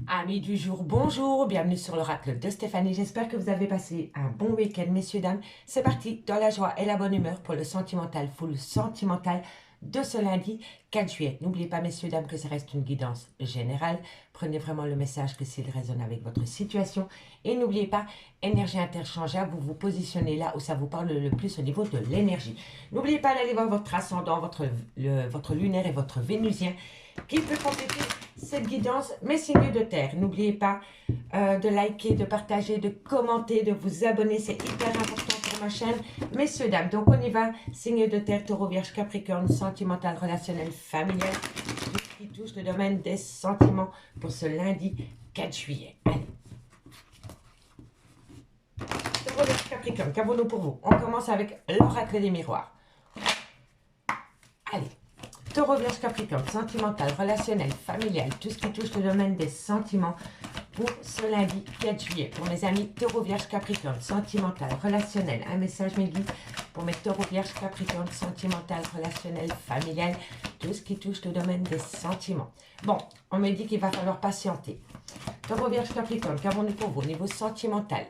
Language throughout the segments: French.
Amis du jour, bonjour, bienvenue sur l'oracle de Stéphanie. J'espère que vous avez passé un bon week-end, messieurs, dames. C'est parti, dans la joie et la bonne humeur pour le sentimental, full sentimental de ce lundi 4 juillet. N'oubliez pas, messieurs, dames, que ça reste une guidance générale. Prenez vraiment le message que s'il résonne avec votre situation. Et n'oubliez pas, énergie interchangeable, vous vous positionnez là où ça vous parle le plus au niveau de l'énergie. N'oubliez pas d'aller voir votre ascendant, votre lunaire et votre vénusien qui peut compléter cette guidance, mes signes de terre. N'oubliez pas de liker, de partager, de commenter, de vous abonner. C'est hyper important pour ma chaîne. Messieurs, dames, donc on y va. Signe de terre, taureau, vierge, capricorne, sentimental, relationnel, familial. Tout ce qui touche le domaine des sentiments pour ce lundi 4 juillet. Allez. Taureau, vierge, capricorne, qu'avons-nous pour vous? On commence avec l'oracle des miroirs. Allez. Taureau, vierge, capricorne, sentimental, relationnel, familial, tout ce qui touche le domaine des sentiments pour ce lundi 4 juillet. Pour mes amis taureau, vierge, capricorne, sentimental, relationnel, un message mes guides pour mes taureau, vierge, capricorne, sentimental, relationnel, familial, tout ce qui touche le domaine des sentiments. Bon, on me dit qu'il va falloir patienter. Taureau, vierge, capricorne, qu'avons-nous pour vous au niveau sentimental,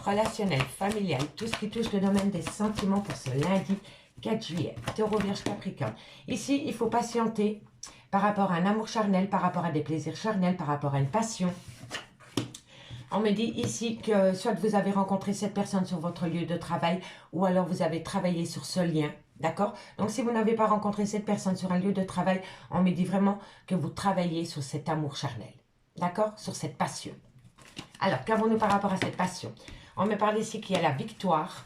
relationnel, familial, tout ce qui touche le domaine des sentiments pour ce lundi 4 juillet, taureau, vierge, capricorne. Ici, il faut patienter par rapport à un amour charnel, par rapport à des plaisirs charnels, par rapport à une passion. On me dit ici que soit vous avez rencontré cette personne sur votre lieu de travail ou alors vous avez travaillé sur ce lien. D'accord? Donc, si vous n'avez pas rencontré cette personne sur un lieu de travail, on me dit vraiment que vous travaillez sur cet amour charnel. D'accord? Sur cette passion. Alors, qu'avons-nous par rapport à cette passion? On me parle ici qu'il y a la victoire.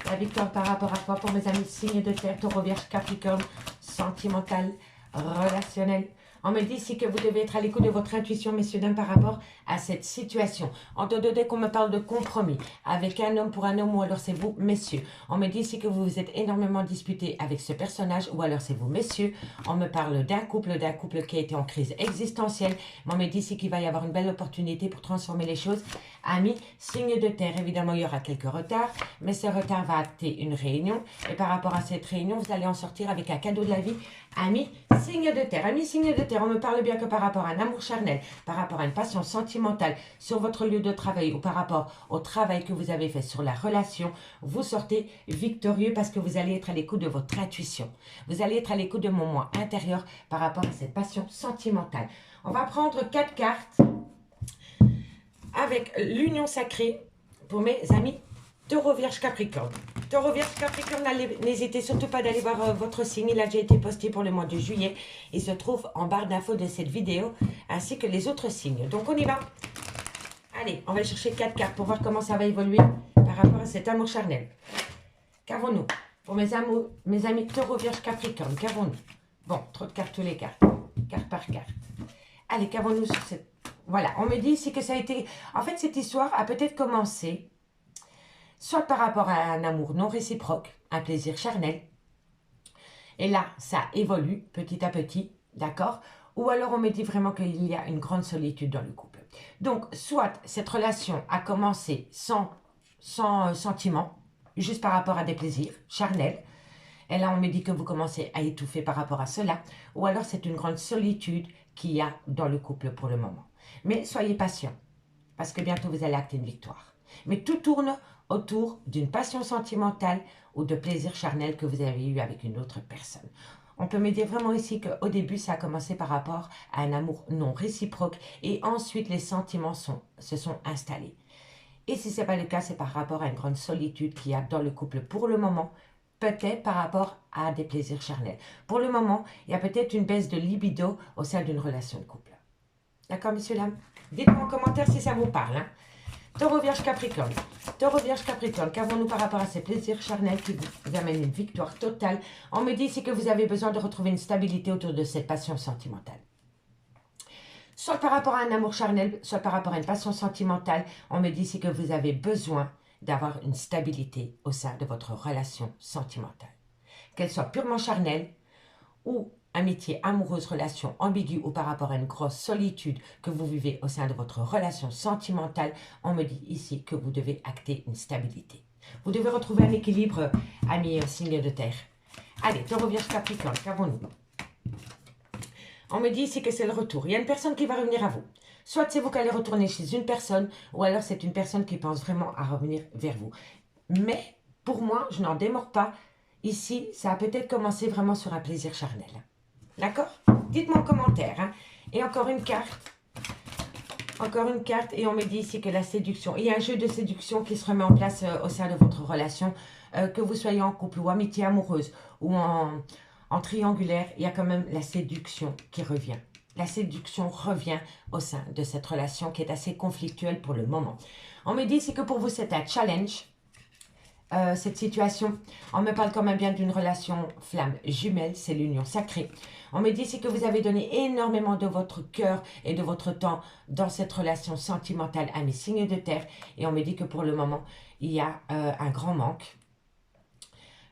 La victoire par rapport à quoi pour mes amis signes de terre, taureau, vierge, capricorne, sentimental, relationnel. On me dit ici que vous devez être à l'écoute de votre intuition, messieurs, dames, par rapport à cette situation. En dès qu'on me parle de compromis avec un homme pour un homme, ou alors c'est vous, messieurs. On me dit ici que vous vous êtes énormément disputé avec ce personnage, ou alors c'est vous, messieurs. On me parle d'un couple qui a été en crise existentielle. Mais on me dit ici qu'il va y avoir une belle opportunité pour transformer les choses. Amis, signe de terre, évidemment, il y aura quelques retards, mais ce retard va acter une réunion. Et par rapport à cette réunion, vous allez en sortir avec un cadeau de la vie. Amis, signe de terre. Amis, signe de terre, on me parle bien que par rapport à un amour charnel, par rapport à une passion sentimentale sur votre lieu de travail ou par rapport au travail que vous avez fait sur la relation, vous sortez victorieux parce que vous allez être à l'écoute de votre intuition. Vous allez être à l'écoute de mon moi intérieur par rapport à cette passion sentimentale. On va prendre 4 cartes avec l'union sacrée pour mes amis taureau, vierge, capricorne. Taureau, vierge, capricorne, n'hésitez surtout pas d'aller voir votre signe. Il a déjà été posté pour le mois de juillet. Il se trouve en barre d'infos de cette vidéo, ainsi que les autres signes. Donc, on y va. Allez, on va chercher 4 cartes pour voir comment ça va évoluer par rapport à cet amour charnel. Qu'avons-nous pour mes amis taureau, vierge, capricorne? Qu'avons-nous? Bon, trop de cartes, tous les cartes. Carte par carte. Allez, qu'avons-nous sur cette... Voilà, on me dit ici que ça a été... En fait, cette histoire a peut-être commencé soit par rapport à un amour non réciproque, un plaisir charnel. Et là, ça évolue petit à petit, d'accord? Ou alors on me dit vraiment qu'il y a une grande solitude dans le couple. Donc, soit cette relation a commencé sans sentiment, juste par rapport à des plaisirs charnels. Et là, on me dit que vous commencez à étouffer par rapport à cela. Ou alors, c'est une grande solitude qu'il y a dans le couple pour le moment. Mais soyez patient, parce que bientôt, vous allez acter une victoire. Mais tout tourne autour d'une passion sentimentale ou de plaisir charnel que vous avez eu avec une autre personne. On peut me dire vraiment ici qu'au début, ça a commencé par rapport à un amour non réciproque et ensuite, les sentiments se sont installés. Et si ce n'est pas le cas, c'est par rapport à une grande solitude qu'il y a dans le couple pour le moment, peut-être par rapport à des plaisirs charnels. Pour le moment, il y a peut-être une baisse de libido au sein d'une relation de couple. D'accord, messieurs, dames? Dites-moi en commentaire si ça vous parle. Taureau, vierge, capricorne. Taureau, vierge, capricorne. Qu'avons-nous par rapport à ces plaisirs charnels qui vous amènent une victoire totale? On me dit ici que vous avez besoin de retrouver une stabilité autour de cette passion sentimentale. Soit par rapport à un amour charnel, soit par rapport à une passion sentimentale, on me dit ici que vous avez besoin d'avoir une stabilité au sein de votre relation sentimentale. Qu'elle soit purement charnelle ou amitié, amoureuse, relation ambiguë ou par rapport à une grosse solitude que vous vivez au sein de votre relation sentimentale, on me dit ici que vous devez acter une stabilité. Vous devez retrouver un équilibre, amis signes de terre. Allez, taureau, vierge, capricorne, qu'avons-nous? On me dit ici que c'est le retour. Il y a une personne qui va revenir à vous. Soit c'est vous qui allez retourner chez une personne, ou alors c'est une personne qui pense vraiment à revenir vers vous. Mais pour moi, je n'en démords pas. Ici, ça a peut-être commencé vraiment sur un plaisir charnel. D'accord? Dites-moi en commentaire. Hein. Et encore une carte. Encore une carte. Et on me dit ici que la séduction. Il y a un jeu de séduction qui se remet en place au sein de votre relation. Que vous soyez en couple ou amitié amoureuse ou en triangulaire, il y a quand même la séduction qui revient. La séduction revient au sein de cette relation qui est assez conflictuelle pour le moment. On me dit ici que pour vous, c'est un challenge. Cette situation, on me parle quand même bien d'une relation flamme jumelle, c'est l'union sacrée. On me dit ici que vous avez donné énormément de votre cœur et de votre temps dans cette relation sentimentale à mes signes de terre. Et on me dit que pour le moment, il y a un grand manque.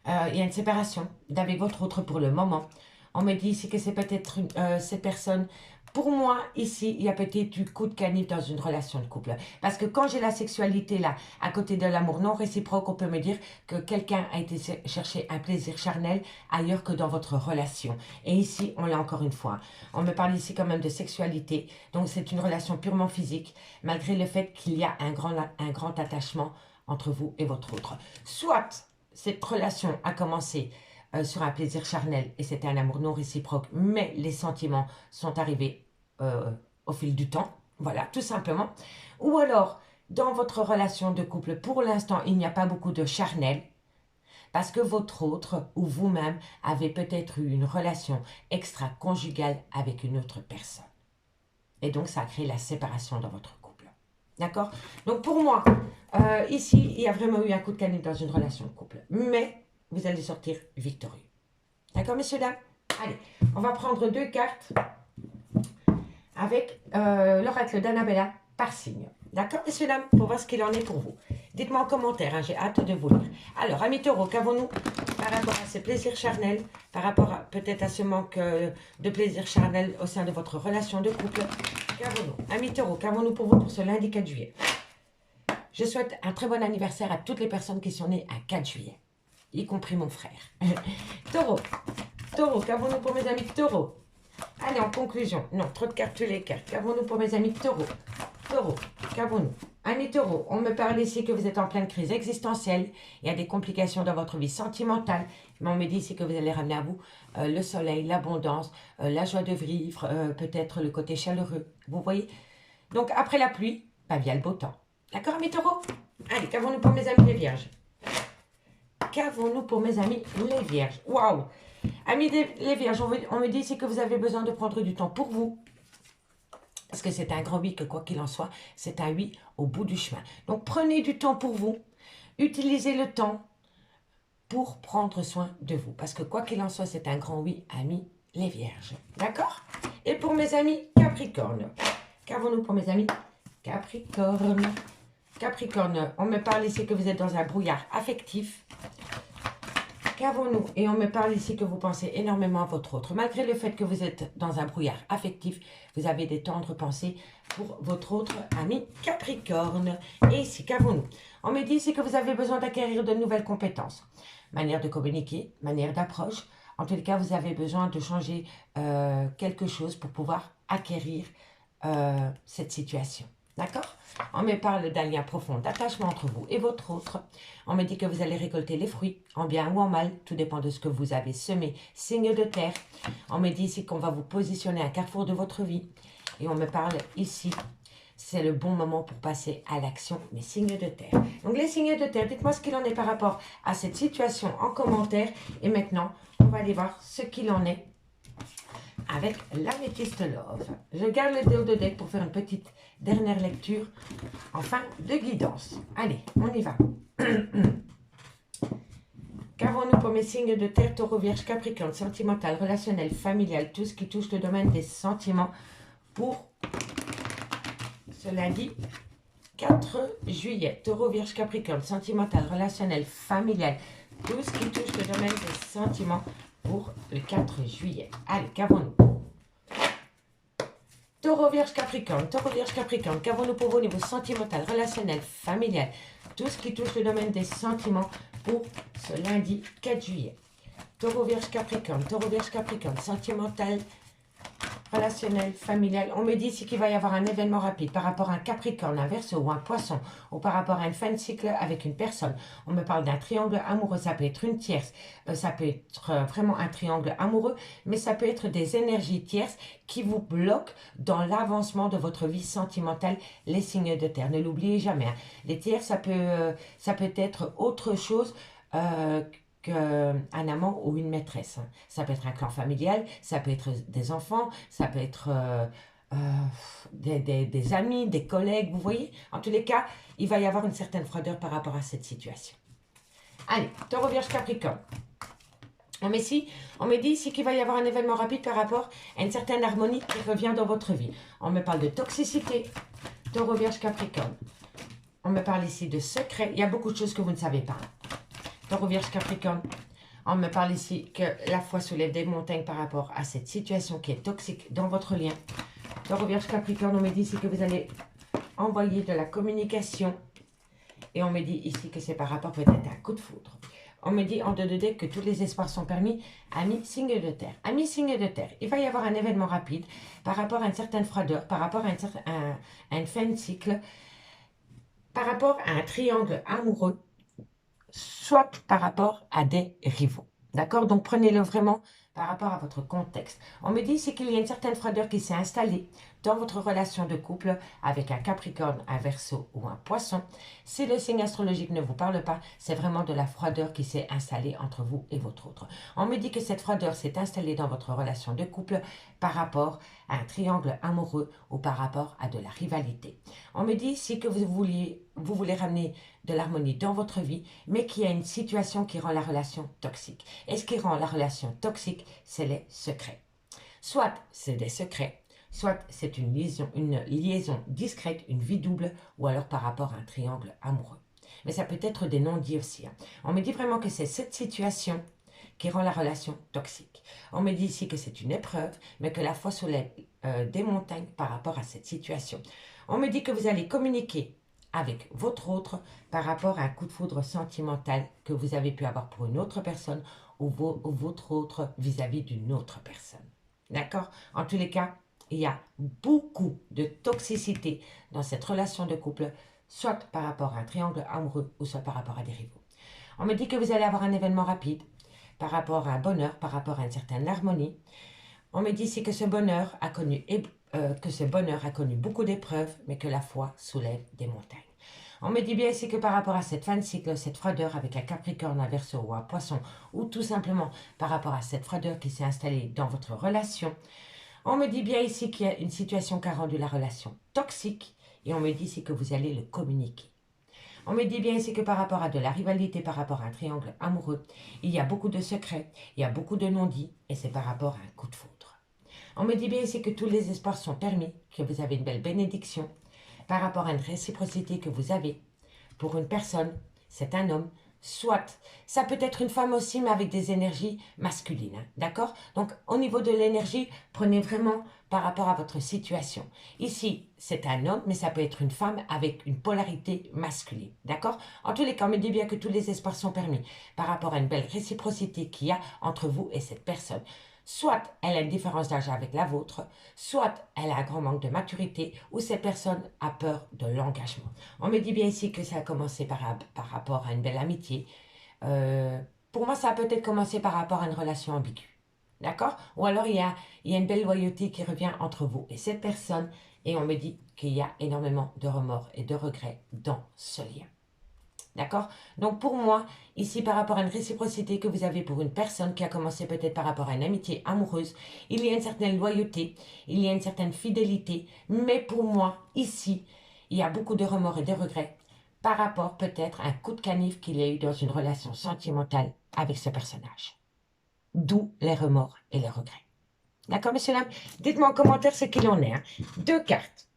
Il y a une séparation d'avec votre autre pour le moment. On me dit ici que c'est peut-être cette personne. Pour moi, ici, il y a peut-être du coup de canif dans une relation de couple. Parce que quand j'ai la sexualité là, à côté de l'amour non réciproque, on peut me dire que quelqu'un a été chercher un plaisir charnel ailleurs que dans votre relation. Et ici, on l'a encore une fois. On me parle ici quand même de sexualité. Donc, c'est une relation purement physique, malgré le fait qu'il y a un grand attachement entre vous et votre autre. Soit cette relation a commencé sur un plaisir charnel et c'était un amour non réciproque, mais les sentiments sont arrivés au fil du temps, voilà, tout simplement. Ou alors, dans votre relation de couple, pour l'instant, il n'y a pas beaucoup de charnel, parce que votre autre ou vous-même avez peut-être eu une relation extra-conjugale avec une autre personne. Et donc, ça a créé la séparation dans votre couple. D'accord? Donc, pour moi, ici, il y a vraiment eu un coup de canif dans une relation de couple. Mais, vous allez sortir victorieux. D'accord, messieurs, dames? Allez, on va prendre 2 cartes avec l'oracle d'Annabella par signe. D'accord, messieurs, dames, pour voir ce qu'il en est pour vous. Dites-moi en commentaire, hein, j'ai hâte de vous lire. Alors, amis taureaux, qu'avons-nous par rapport à ce plaisir charnel, par rapport peut-être à ce manque de plaisir charnel au sein de votre relation de couple? Qu'avons-nous? Amis taureaux, qu'avons-nous pour vous pour ce lundi 4 juillet? Je souhaite un très bon anniversaire à toutes les personnes qui sont nées à 4 juillet, y compris mon frère. Taureau, qu'avons-nous pour mes amis taureaux? Allez, en conclusion, non, trop de cartes les cartes. Qu'avons-nous pour mes amis taureaux? Taureau, qu'avons-nous? Amis taureaux, on me parle ici que vous êtes en pleine crise existentielle. Il y a des complications dans votre vie sentimentale. Mais on me dit ici que vous allez ramener à vous le soleil, l'abondance, la joie de vivre, peut-être le côté chaleureux. Vous voyez? Donc, après la pluie, bah, vient le beau temps. D'accord, amis taureaux? Allez, qu'avons-nous pour mes amis les vierges? Qu'avons-nous pour mes amis les vierges? Waouh! Amis les vierges, on me dit ici que vous avez besoin de prendre du temps pour vous. Parce que c'est un grand oui, que quoi qu'il en soit, c'est un oui au bout du chemin. Donc prenez du temps pour vous. Utilisez le temps pour prendre soin de vous. Parce que quoi qu'il en soit, c'est un grand oui, amis les vierges. D'accord? Et pour mes amis Capricorne. Qu'avons-nous pour mes amis Capricorne? Capricorne, on me parle ici que vous êtes dans un brouillard affectif. Qu'avons-nous? Et on me parle ici que vous pensez énormément à votre autre. Malgré le fait que vous êtes dans un brouillard affectif, vous avez des tendres pensées pour votre autre ami Capricorne. Et ici, qu'avons-nous? On me dit ici que vous avez besoin d'acquérir de nouvelles compétences. Manière de communiquer, manière d'approche. En tout cas, vous avez besoin de changer quelque chose pour pouvoir acquérir cette situation. D'accord? On me parle d'un lien profond d'attachement entre vous et votre autre. On me dit que vous allez récolter les fruits, en bien ou en mal. Tout dépend de ce que vous avez semé. Signe de terre. On me dit ici qu'on va vous positionner à un carrefour de votre vie. Et on me parle ici, c'est le bon moment pour passer à l'action, mes signes de terre. Donc les signes de terre, dites-moi ce qu'il en est par rapport à cette situation en commentaire. Et maintenant, on va aller voir ce qu'il en est avec l'améthyste love. Je garde le déo de deck pour faire une petite dernière lecture en fin de guidance. Allez, on y va. Qu'avons-nous pour mes signes de terre, taureau, vierge, capricorne, sentimental, relationnel, familial, tout ce qui touche le domaine des sentiments pour ce lundi 4 juillet. Taureau, vierge, capricorne, sentimental, relationnel, familial, tout ce qui touche le domaine des sentiments pour le 4 juillet. Allez, qu'avons-nous? Taureau, vierge, capricorne, qu'avons-nous pour vous au niveau sentimental, relationnel, familial, tout ce qui touche le domaine des sentiments pour ce lundi 4 juillet. Taureau, vierge, capricorne, sentimental, relationnel, familial. On me dit ici qu'il va y avoir un événement rapide par rapport à un Capricorne, un Verseau ou un Poisson, ou par rapport à une fin de cycle avec une personne. On me parle d'un triangle amoureux, ça peut être une tierce, ça peut être vraiment un triangle amoureux, mais ça peut être des énergies tierces qui vous bloquent dans l'avancement de votre vie sentimentale, les signes de terre. Ne l'oubliez jamais, hein. Les tierces, ça peut être autre chose qu'un amant ou une maîtresse. Ça peut être un clan familial, ça peut être des enfants, ça peut être des amis, des collègues, vous voyez. En tous les cas, il va y avoir une certaine froideur par rapport à cette situation. Allez, Taureau, Vierge, Capricorne. On me dit ici qu'il va y avoir un événement rapide par rapport à une certaine harmonie qui revient dans votre vie. On me parle de toxicité, Taureau, Vierge, Capricorne. On me parle ici de secret. Il y a beaucoup de choses que vous ne savez pas. Taureau, Vierge, Capricorne. On me parle ici que la foi soulève des montagnes par rapport à cette situation qui est toxique dans votre lien. Taureau, Vierge, Capricorne, on me dit ici que vous allez envoyer de la communication. Et on me dit ici que c'est par rapport peut-être à un coup de foudre. On me dit en 2D que tous les espoirs sont permis. Amis, signe de terre. Amis, signe de terre. Il va y avoir un événement rapide par rapport à une certaine froideur, par rapport à une fin de cycle, par rapport à un triangle amoureux, soit par rapport à des rivaux. D'accord? Donc, prenez-le vraiment par rapport à votre contexte. On me dit ici qu'il y a une certaine froideur qui s'est installée dans votre relation de couple avec un Capricorne, un Verseau ou un Poisson. Si le signe astrologique ne vous parle pas, c'est vraiment de la froideur qui s'est installée entre vous et votre autre. On me dit que cette froideur s'est installée dans votre relation de couple par rapport à un triangle amoureux ou par rapport à de la rivalité. On me dit ici que vous voulez ramener de l'harmonie dans votre vie, mais qu'il y a une situation qui rend la relation toxique. Et ce qui rend la relation toxique, c'est les secrets. Soit c'est des secrets, soit c'est une liaison discrète, une vie double, ou alors par rapport à un triangle amoureux. Mais ça peut être des non-dits aussi, hein. On me dit vraiment que c'est cette situation qui rend la relation toxique. On me dit ici que c'est une épreuve, mais que la foi soulève des montagnes par rapport à cette situation. On me dit que vous allez communiquer avec votre autre par rapport à un coup de foudre sentimental que vous avez pu avoir pour une autre personne ou votre autre vis-à-vis d'une autre personne. D'accord? En tous les cas, il y a beaucoup de toxicité dans cette relation de couple, soit par rapport à un triangle amoureux ou soit par rapport à des rivaux. On me dit que vous allez avoir un événement rapide par rapport à un bonheur, par rapport à une certaine harmonie. On me dit ici que ce bonheur a connu beaucoup d'épreuves, mais que la foi soulève des montagnes. On me dit bien ici que par rapport à cette fin de cycle, cette froideur avec un Capricorne, un Verseau ou un Poisson, ou tout simplement par rapport à cette froideur qui s'est installée dans votre relation, on me dit bien ici qu'il y a une situation qui a rendu la relation toxique, et on me dit ici que vous allez le communiquer. On me dit bien ici que par rapport à de la rivalité, par rapport à un triangle amoureux, il y a beaucoup de secrets, il y a beaucoup de non-dits, et c'est par rapport à un coup de foudre. On me dit bien ici que tous les espoirs sont permis, que vous avez une belle bénédiction, par rapport à une réciprocité que vous avez pour une personne, c'est un homme, soit, ça peut être une femme aussi, mais avec des énergies masculines, hein, d'accord? Donc, au niveau de l'énergie, prenez vraiment par rapport à votre situation. Ici, c'est un homme, mais ça peut être une femme avec une polarité masculine, d'accord? En tous les cas, on me dit bien que tous les espoirs sont permis par rapport à une belle réciprocité qu'il y a entre vous et cette personne. Soit elle a une différence d'âge avec la vôtre, soit elle a un grand manque de maturité, ou cette personne a peur de l'engagement. On me dit bien ici que ça a commencé par rapport à une belle amitié. Pour moi, ça a peut-être commencé par rapport à une relation ambiguë. D'accord? Ou alors, il y a une belle loyauté qui revient entre vous et cette personne, et on me dit qu'il y a énormément de remords et de regrets dans ce lien. D'accord? Donc pour moi, ici par rapport à une réciprocité que vous avez pour une personne qui a commencé peut-être par rapport à une amitié amoureuse, il y a une certaine loyauté, il y a une certaine fidélité, mais pour moi, ici, il y a beaucoup de remords et de regrets par rapport peut-être à un coup de canif qu'il y a eu dans une relation sentimentale avec ce personnage. D'où les remords et les regrets. D'accord, messieurs, dames? Dites-moi en commentaire ce qu'il en est, hein. Deux cartes.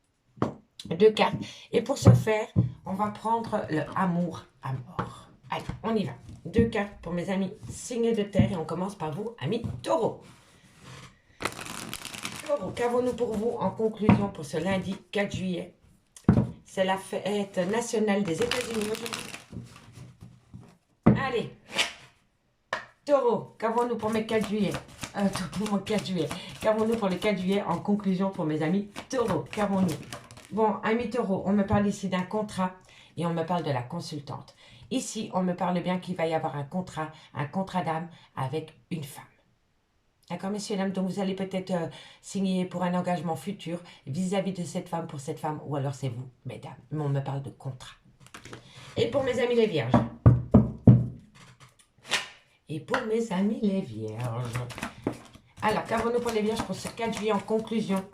Et pour ce faire, on va prendre le amour à mort. Allez, on y va. Deux cartes pour mes amis signes de terre. Et on commence par vous, amis taureaux. Taureau, qu'avons-nous pour vous en conclusion pour ce lundi 4 juillet? C'est la fête nationale des États-Unis aujourd'hui. Allez. Taureau, qu'avons-nous pour mes 4 juillet pour mon 4 juillet. Qu'avons-nous pour le 4 juillet en conclusion pour mes amis taureaux? Qu'avons-nous? Bon, amis taureaux, on me parle ici d'un contrat et on me parle de la consultante. Ici, on me parle bien qu'il va y avoir un contrat d'âme avec une femme. D'accord, messieurs, dames, donc vous allez peut-être signer pour un engagement futur vis-à-vis de cette femme, pour cette femme, ou alors c'est vous, mesdames. Mais on me parle de contrat. Et pour mes amis les vierges. Et pour mes amis les vierges. Alors, qu'avons-nous pour les vierges pour ce 4 juillet en conclusion?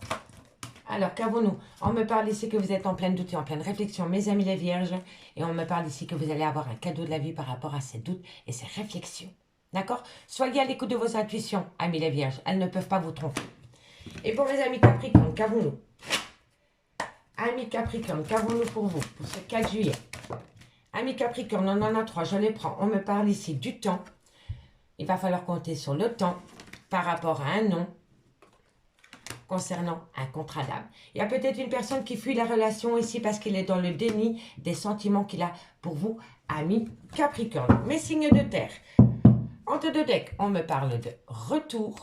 Alors, qu'avons-nous? On me parle ici que vous êtes en pleine doute et en pleine réflexion, mes amis les vierges. Et on me parle ici que vous allez avoir un cadeau de la vie par rapport à ces doutes et ces réflexions. D'accord? Soyez à l'écoute de vos intuitions, amis les vierges. Elles ne peuvent pas vous tromper. Et pour mes amis Capricorne, qu'avons-nous? Amis Capricorne, qu'avons-nous pour vous, pour ce 4 juillet? Amis Capricorne, on en a 3, je les prends. On me parle ici du temps. Il va falloir compter sur le temps par rapport à un nom concernant un contrat d'âme. Il y a peut-être une personne qui fuit la relation ici parce qu'il est dans le déni des sentiments qu'il a pour vous, amis Capricorne. Mes signes de terre. Entre deux decks, on me parle de retour.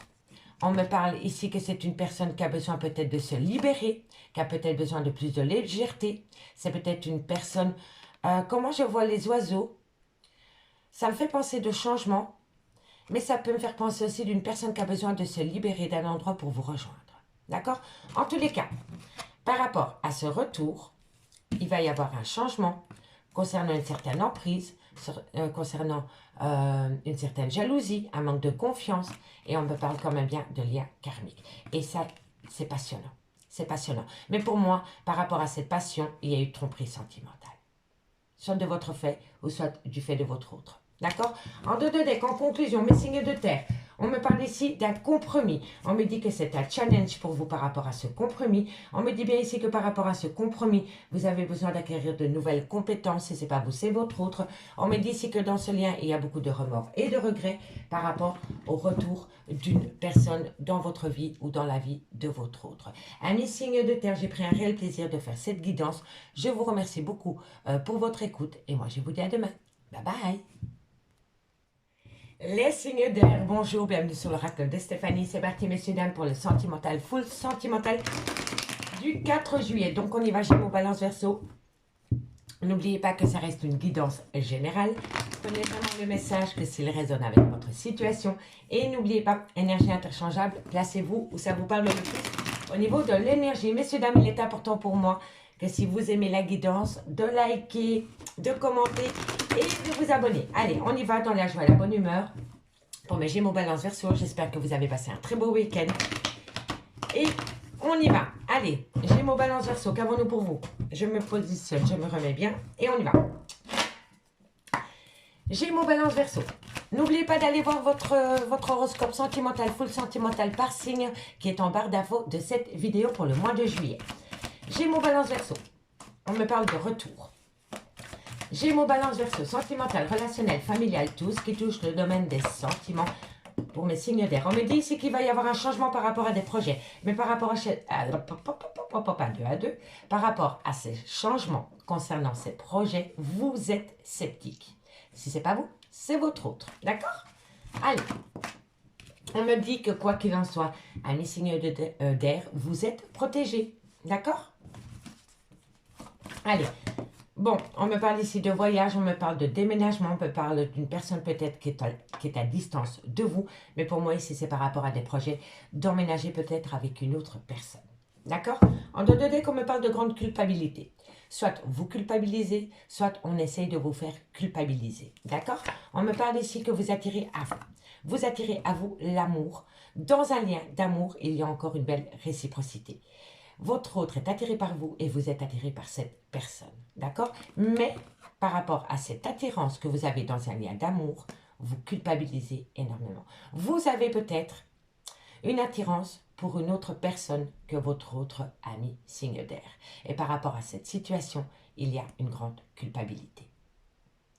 On me parle ici que c'est une personne qui a besoin peut-être de se libérer, qui a peut-être besoin de plus de légèreté. C'est peut-être une personne... comment je vois les oiseaux? Ça me fait penser de changement, mais ça peut me faire penser aussi d'une personne qui a besoin de se libérer d'un endroit pour vous rejoindre. D'accord? En tous les cas, par rapport à ce retour, il va y avoir un changement concernant une certaine emprise, concernant une certaine jalousie, un manque de confiance, et on me parle quand même bien de liens karmiques. Et ça, c'est passionnant. C'est passionnant. Mais pour moi, par rapport à cette passion, il y a eu tromperie sentimentale. Soit de votre fait, ou soit du fait de votre autre. D'accord? En deux decks, en conclusion, mes signes de terre. On me parle ici d'un compromis. On me dit que c'est un challenge pour vous par rapport à ce compromis. On me dit bien ici que par rapport à ce compromis, vous avez besoin d'acquérir de nouvelles compétences. Et ce n'est pas vous, c'est votre autre. On me dit ici que dans ce lien, il y a beaucoup de remords et de regrets par rapport au retour d'une personne dans votre vie ou dans la vie de votre autre. Amis signes de terre, j'ai pris un réel plaisir de faire cette guidance. Je vous remercie beaucoup pour votre écoute. Et moi, je vous dis à demain. Bye bye. Les signes d'air, bonjour, bienvenue sur l'oracle de Stéphanie. C'est parti, messieurs, dames, pour le sentimental, full sentimental du 4 juillet. Donc, on y va, Gémeaux, Balance, Verseau. N'oubliez pas que ça reste une guidance générale. Prenez vraiment le message que s'il résonne avec votre situation. Et n'oubliez pas, énergie interchangeable, placez-vous où ça vous parle le plus au niveau de l'énergie. Messieurs, dames, il est important pour moi que si vous aimez la guidance, de liker, de commenter et de vous abonner. Allez, on y va dans la joie et la bonne humeur. Pour mes Gémeaux, Balance, Verseau, j'espère que vous avez passé un très beau week-end. Et on y va. Allez, Gémeaux, Balance, Verseau, qu'avons-nous pour vous? Je me positionne, je me remets bien et on y va. Gémeaux, Balance, Verseau. N'oubliez pas d'aller voir votre horoscope sentimental, full sentimental par signe qui est en barre d'infos de cette vidéo pour le mois de juillet. Gémeaux, Balance, Verseau. On me parle de retour. Gémeaux, Balance, Verseau, sentimental, relationnel, familial, tout ce qui touche le domaine des sentiments pour mes signes d'air. On me dit ici qu'il va y avoir un changement par rapport à des projets. Mais par rapport par rapport à ces changements concernant ces projets, vous êtes sceptique. Si ce n'est pas vous, c'est votre autre. D'accord? Allez. On me dit que quoi qu'il en soit, amis signes d'air, vous êtes protégés. D'accord? Allez. Bon, on me parle ici de voyage, on me parle de déménagement, on me parle d'une personne peut-être qui est à distance de vous. Mais pour moi ici, c'est par rapport à des projets d'emménager peut-être avec une autre personne. D'accord? En deux decks, on me parle de grande culpabilité. Soit vous culpabilisez, soit on essaye de vous faire culpabiliser. D'accord? On me parle ici que vous attirez à vous. Vous attirez à vous l'amour. Dans un lien d'amour, il y a encore une belle réciprocité. Votre autre est attiré par vous et vous êtes attiré par cette personne. D'accord? Mais par rapport à cette attirance que vous avez dans un lien d'amour, vous culpabilisez énormément. Vous avez peut-être une attirance pour une autre personne que votre autre ami signe d'air. Et par rapport à cette situation, il y a une grande culpabilité.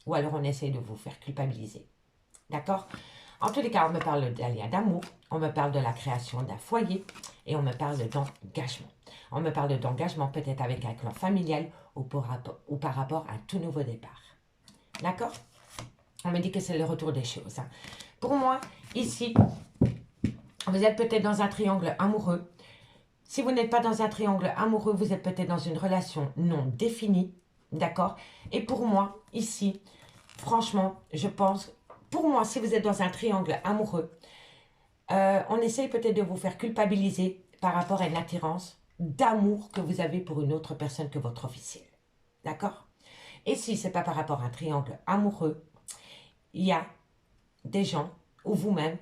Ou alors on essaie de vous faire culpabiliser. D'accord? En tous les cas, on me parle d'un lien d'amour, on me parle de la création d'un foyer et on me parle d'engagement. On me parle d'engagement peut-être avec un clan familial ou par rapport à un tout nouveau départ. D'accord? On me dit que c'est le retour des choses. Pour moi, ici, Vous êtes peut-être dans un triangle amoureux. Si vous n'êtes pas dans un triangle amoureux, vous êtes peut-être dans une relation non définie. D'accord? Et pour moi, ici, franchement, je pense, pour moi, si vous êtes dans un triangle amoureux, on essaye peut-être de vous faire culpabiliser par rapport à une attirance d'amour que vous avez pour une autre personne que votre officiel. D'accord? Et si ce n'est pas par rapport à un triangle amoureux, il y a des gens, ou vous-même,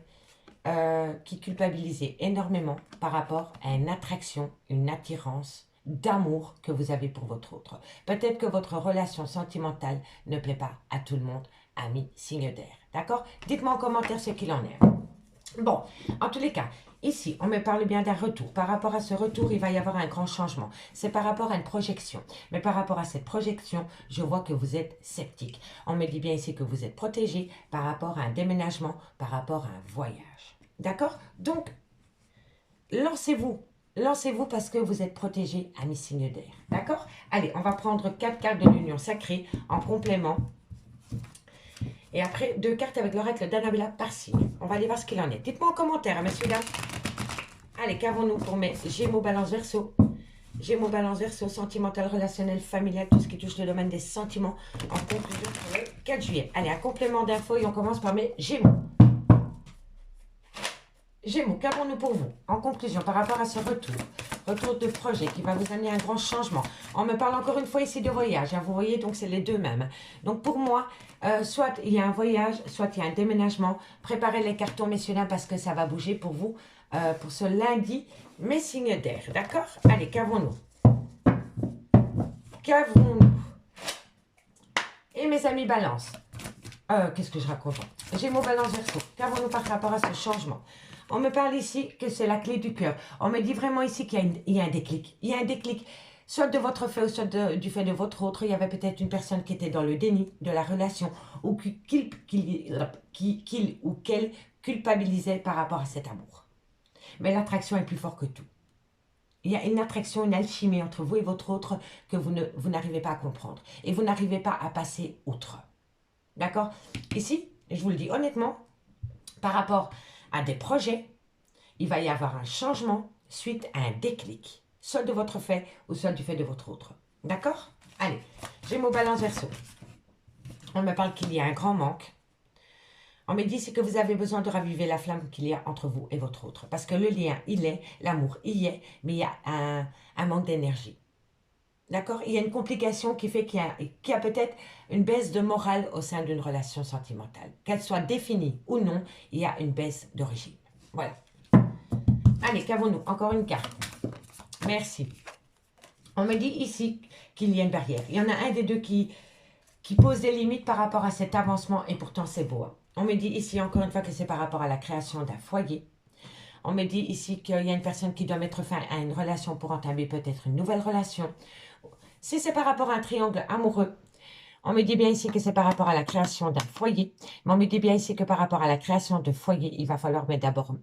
qui culpabilisez énormément par rapport à une attraction, une attirance d'amour que vous avez pour votre autre. Peut-être que votre relation sentimentale ne plaît pas à tout le monde, amis, signe d'air. D'accord? Dites-moi en commentaire ce qu'il en est. Bon, en tous les cas, ici, on me parle bien d'un retour. Par rapport à ce retour, il va y avoir un grand changement. C'est par rapport à une projection. Mais par rapport à cette projection, je vois que vous êtes sceptique. On me dit bien ici que vous êtes protégé par rapport à un déménagement, par rapport à un voyage. D'accord? Donc, lancez-vous. Lancez-vous parce que vous êtes protégé, ami signe d'air. D'accord? Allez, on va prendre 4 cartes de l'union sacrée en complément. Et après, 2 cartes avec l'oracle d'Annabella par signe. On va aller voir ce qu'il en est. Dites-moi en commentaire, hein, messieurs, dames. Allez, qu'avons-nous pour mes Gémeaux, Balance, Verseau? Gémeaux, Balance, Verseau, sentimental, relationnel, familial, tout ce qui touche le domaine des sentiments. En conclusion pour le 4 juillet. Allez, un complément d'infos et on commence par mes Gémeaux. Gémeaux, qu'avons-nous pour vous? En conclusion, par rapport à ce retour de projet qui va vous amener un grand changement. On me parle encore une fois ici de voyage. Hein, vous voyez, donc c'est les deux mêmes. Donc pour moi, soit il y a un voyage, soit il y a un déménagement. Préparez les cartons, messieurs, dames, parce que ça va bouger pour vous pour ce lundi. Mes signes d'air, d'accord? Allez, qu'avons-nous? Qu'avons-nous? Et mes amis balance. Qu'est-ce que je raconte? Gémeaux, Balance, Verseau. Qu'avons-nous par rapport à ce changement? On me parle ici que c'est la clé du cœur. On me dit vraiment ici qu'il y a un déclic. Il y a un déclic, soit de votre fait ou soit du fait de votre autre. Il y avait peut-être une personne qui était dans le déni de la relation ou qu'il ou qu'elle culpabilisait par rapport à cet amour. Mais l'attraction est plus forte que tout. Il y a une attraction, une alchimie entre vous et votre autre que vous n'arrivez pas à comprendre. Et vous n'arrivez pas à passer outre. D'accord? Ici, je vous le dis honnêtement, par rapport à des projets, il va y avoir un changement suite à un déclic, soit de votre fait ou soit du fait de votre autre. D'accord? Allez, Gémeaux, Balance, Verseau. On me parle qu'il y a un grand manque. On me dit c'est que vous avez besoin de raviver la flamme qu'il y a entre vous et votre autre. Parce que le lien, il est, l'amour, il y est, mais il y a un manque d'énergie. D'accord? Il y a une complication qui fait qu'il y a peut-être une baisse de morale au sein d'une relation sentimentale. Qu'elle soit définie ou non, il y a une baisse d'origine. Voilà. Allez, qu'avons-nous? Encore une carte. Merci. On me dit ici qu'il y a une barrière. Il y en a un des deux qui pose des limites par rapport à cet avancement et pourtant c'est beau. On me dit ici encore une fois que c'est par rapport à la création d'un foyer. On me dit ici qu'il y a une personne qui doit mettre fin à une relation pour entamer peut-être une nouvelle relation. Si c'est par rapport à un triangle amoureux, on me dit bien ici que c'est par rapport à la création d'un foyer. Mais on me dit bien ici que par rapport à la création de foyer, il va falloir mettre d'abord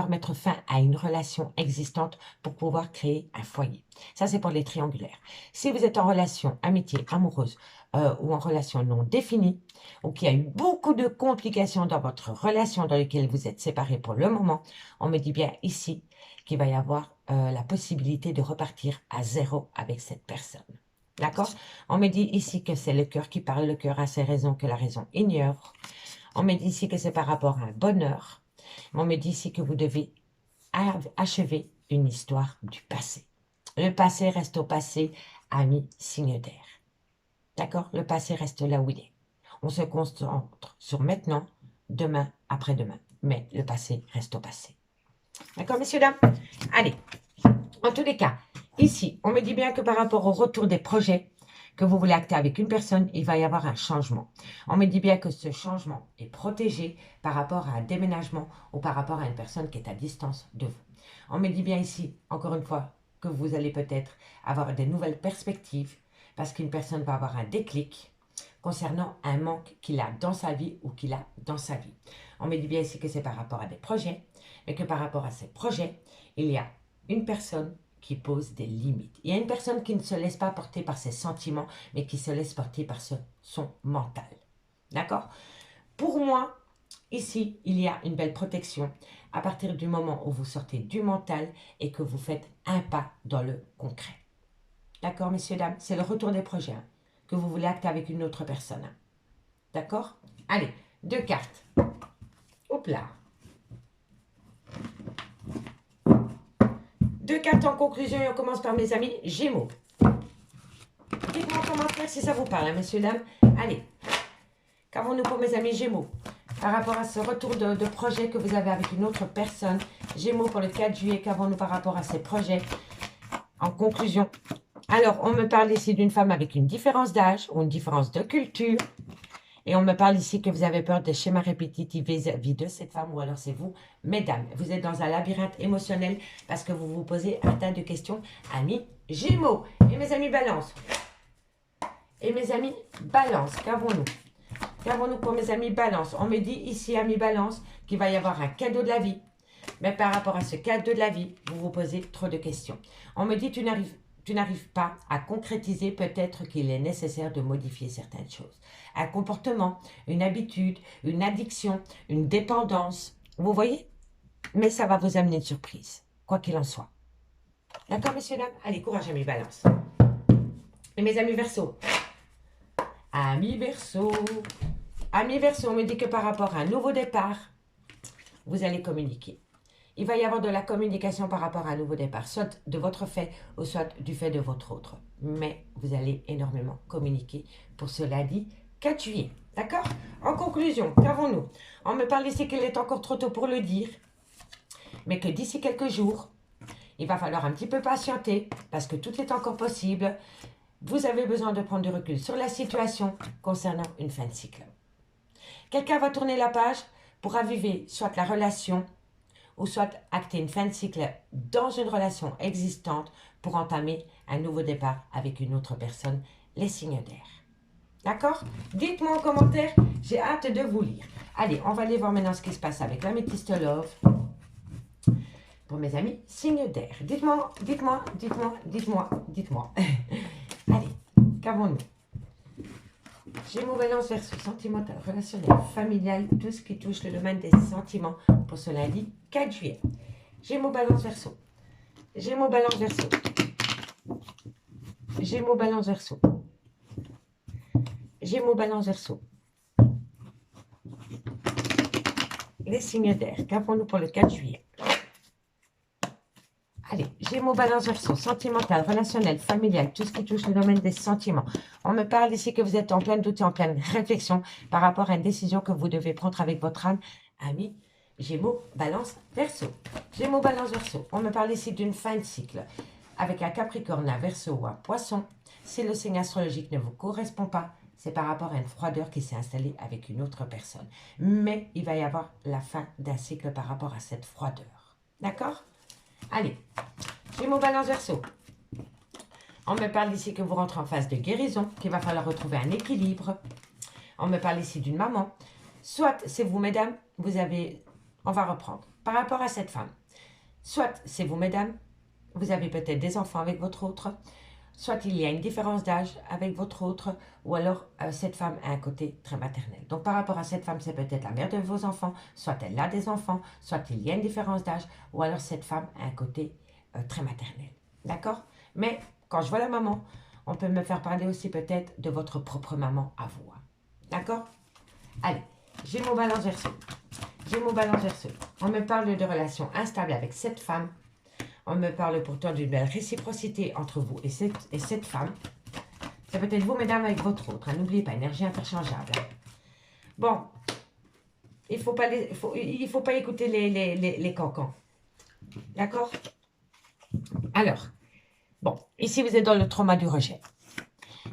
mettre fin à une relation existante pour pouvoir créer un foyer. Ça, c'est pour les triangulaires. Si vous êtes en relation amitié, amoureuse ou en relation non définie, ou qu'il y a eu beaucoup de complications dans votre relation dans laquelle vous êtes séparés pour le moment, on me dit bien ici qu'il va y avoir la possibilité de repartir à zéro avec cette personne. D'accord? On me dit ici que c'est le cœur qui parle, le cœur a ses raisons que la raison ignore. On me dit ici que c'est par rapport à un bonheur. On me dit ici que vous devez achever une histoire du passé. Le passé reste au passé, ami signe d'air. D'accord? Le passé reste là où il est. On se concentre sur maintenant, demain, après-demain. Mais le passé reste au passé. D'accord, messieurs, dames? Allez, en tous les cas, ici, on me dit bien que par rapport au retour des projets que vous voulez acter avec une personne, il va y avoir un changement. On me dit bien que ce changement est protégé par rapport à un déménagement ou par rapport à une personne qui est à distance de vous. On me dit bien ici, encore une fois, que vous allez peut-être avoir des nouvelles perspectives parce qu'une personne va avoir un déclic concernant un manque qu'il a dans sa vie ou qu'il a dans sa vie. On me dit bien ici que c'est par rapport à des projets, mais que par rapport à ces projets, il y a une personne qui pose des limites. Il y a une personne qui ne se laisse pas porter par ses sentiments, mais qui se laisse porter par son mental. D'accord? Pour moi, ici, il y a une belle protection à partir du moment où vous sortez du mental et que vous faites un pas dans le concret. D'accord, messieurs, dames? C'est le retour des projets hein, que vous voulez acter avec une autre personne. Hein. D'accord? Allez, 2 cartes. Hop là. 2 cartes en conclusion et on commence par mes amis Gémeaux. Dites-moi en commentaire si ça vous parle, hein, messieurs, dames. Allez, qu'avons-nous pour mes amis Gémeaux? Par rapport à ce retour de projet que vous avez avec une autre personne. Gémeaux pour le 4 juillet, qu'avons-nous par rapport à ces projets? En conclusion, alors on me parle ici d'une femme avec une différence d'âge ou une différence de culture. Et on me parle ici que vous avez peur des schémas répétitifs vis-à-vis de cette femme ou alors c'est vous, mesdames. Vous êtes dans un labyrinthe émotionnel parce que vous vous posez un tas de questions, amis Gémeaux. Et mes amis Balance. Et mes amis Balance, qu'avons-nous? Qu'avons-nous pour mes amis Balance? On me dit ici, amis Balance, qu'il va y avoir un cadeau de la vie. Mais par rapport à ce cadeau de la vie, vous vous posez trop de questions. On me dit, tu n'arrives pas à concrétiser, peut-être qu'il est nécessaire de modifier certaines choses. Un comportement, une habitude, une addiction, une dépendance. Vous voyez? Mais ça va vous amener une surprise, quoi qu'il en soit. D'accord, messieurs, dames? Allez, courage, amis Balance. Et mes amis Verseau. Amis Verseau. Amis Verseau, on me dit que par rapport à un nouveau départ, vous allez communiquer. Il va y avoir de la communication par rapport à un nouveau départ, soit de votre fait ou soit du fait de votre autre. Mais vous allez énormément communiquer pour ce lundi 4 juillet. D'accord? En conclusion, qu'avons-nous? On me parle ici qu'il est encore trop tôt pour le dire, mais que d'ici quelques jours, il va falloir un petit peu patienter parce que tout est encore possible. Vous avez besoin de prendre du recul sur la situation concernant une fin de cycle. Quelqu'un va tourner la page pour raviver soit la relation ou soit acter une fin de cycle dans une relation existante pour entamer un nouveau départ avec une autre personne, les signes d'air. D'accord? Dites-moi en commentaire, j'ai hâte de vous lire. Allez, on va aller voir maintenant ce qui se passe avec l'améthyste love. Pour mes amis, signes d'air. Dites-moi. Allez, qu'avons-nous? Gémeaux, Balance, Verseau, sentimental, relationnel, familial, tout ce qui touche le domaine des sentiments pour ce lundi 4 juillet. Gémeaux, Balance, Verseau. Gémeaux, Balance, Verseau. Gémeaux, Balance, Verseau. Gémeaux, Balance, Verseau. Les signes d'air, qu'avons-nous pour le 4 juillet? Allez, Gémeaux, Balance, Verseau, sentimental, relationnel, familial, tout ce qui touche le domaine des sentiments. On me parle ici que vous êtes en plein doute et en pleine réflexion par rapport à une décision que vous devez prendre avec votre âme, ami Gémeaux, Balance, Verseau. Gémeaux, Balance, Verseau. On me parle ici d'une fin de cycle avec un Capricorne, un Verseau ou un Poisson. Si le signe astrologique ne vous correspond pas, c'est par rapport à une froideur qui s'est installée avec une autre personne. Mais il va y avoir la fin d'un cycle par rapport à cette froideur. D'accord? Allez, Gémeaux, Balance, Verseau. On me parle ici que vous rentrez en phase de guérison, qu'il va falloir retrouver un équilibre. On me parle ici d'une maman. Soit c'est vous, mesdames, vous avez... On va reprendre. Par rapport à cette femme. Soit c'est vous, mesdames, vous avez peut-être des enfants avec votre autre. Soit il y a une différence d'âge avec votre autre. Ou alors cette femme a un côté très maternel. Donc par rapport à cette femme, c'est peut-être la mère de vos enfants. Soit elle a des enfants. Soit il y a une différence d'âge. Ou alors cette femme a un côté très maternel. D'accord? Mais quand je vois la maman, on peut me faire parler aussi peut-être de votre propre maman à vous. D'accord? Allez, Gémeaux, Balance, Verseau. Gémeaux, Balance, Verseau. On me parle de relations instables avec cette femme. On me parle pourtant d'une belle réciprocité entre vous et cette femme. C'est peut-être vous, mesdames, avec votre autre. N'oubliez pas, énergie interchangeable. Bon, il faut pas écouter les cancans. D'accord? Alors, bon, ici vous êtes dans le trauma du rejet.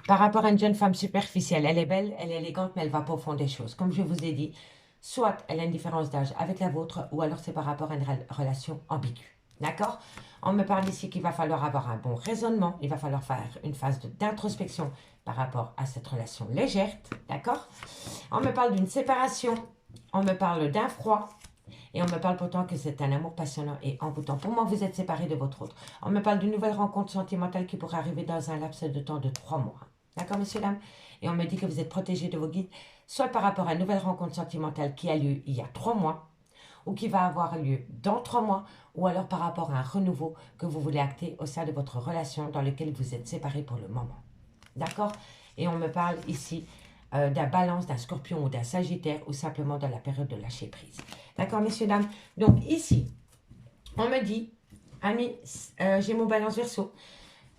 Par rapport à une jeune femme superficielle, elle est belle, elle est élégante, mais elle va pas au fond des choses. Comme je vous ai dit, soit elle a une différence d'âge avec la vôtre, ou alors c'est par rapport à une relation ambiguë. D'accord? On me parle ici qu'il va falloir avoir un bon raisonnement, il va falloir faire une phase d'introspection par rapport à cette relation légère. D'accord? On me parle d'une séparation, on me parle d'un froid, et on me parle pourtant que c'est un amour passionnant et envoûtant. Pour moi, vous êtes séparés de votre autre. On me parle d'une nouvelle rencontre sentimentale qui pourrait arriver dans un laps de temps de 3 mois. D'accord, messieurs, dames? Et on me dit que vous êtes protégés de vos guides, soit par rapport à une nouvelle rencontre sentimentale qui a lieu il y a 3 mois, ou qui va avoir lieu dans 3 mois, ou alors par rapport à un renouveau que vous voulez acter au sein de votre relation dans laquelle vous êtes séparés pour le moment. D'accord? Et on me parle ici d'un balance, d'un scorpion ou d'un sagittaire, ou simplement de la période de lâcher prise. D'accord, messieurs, dames? Donc ici, on me dit, amis Gémeaux, Balance, Verseau,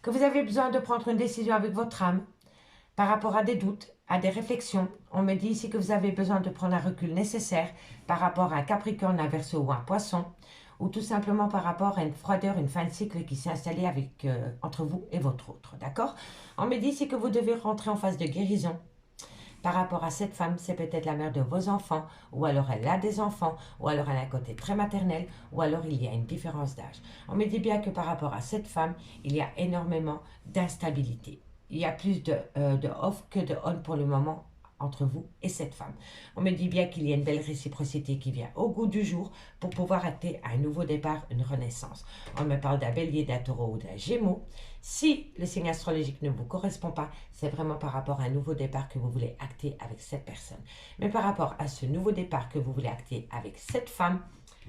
que vous avez besoin de prendre une décision avec votre âme par rapport à des doutes, à des réflexions. On me dit ici que vous avez besoin de prendre un recul nécessaire par rapport à un Capricorne, un Verseau ou un Poisson, ou tout simplement par rapport à une froideur, une fin de cycle qui s'est installée entre vous et votre autre, d'accord? On me dit ici que vous devez rentrer en phase de guérison par rapport à cette femme. C'est peut-être la mère de vos enfants, ou alors elle a des enfants, ou alors elle a un côté très maternel, ou alors il y a une différence d'âge. On me dit bien que par rapport à cette femme, il y a énormément d'instabilité. Il y a plus de off que de on pour le moment entre vous et cette femme. On me dit bien qu'il y a une belle réciprocité qui vient au goût du jour pour pouvoir acter un nouveau départ, une renaissance. On me parle d'un bélier, d'un taureau ou d'un gémeaux. Si le signe astrologique ne vous correspond pas, c'est vraiment par rapport à un nouveau départ que vous voulez acter avec cette personne. Mais par rapport à ce nouveau départ que vous voulez acter avec cette femme,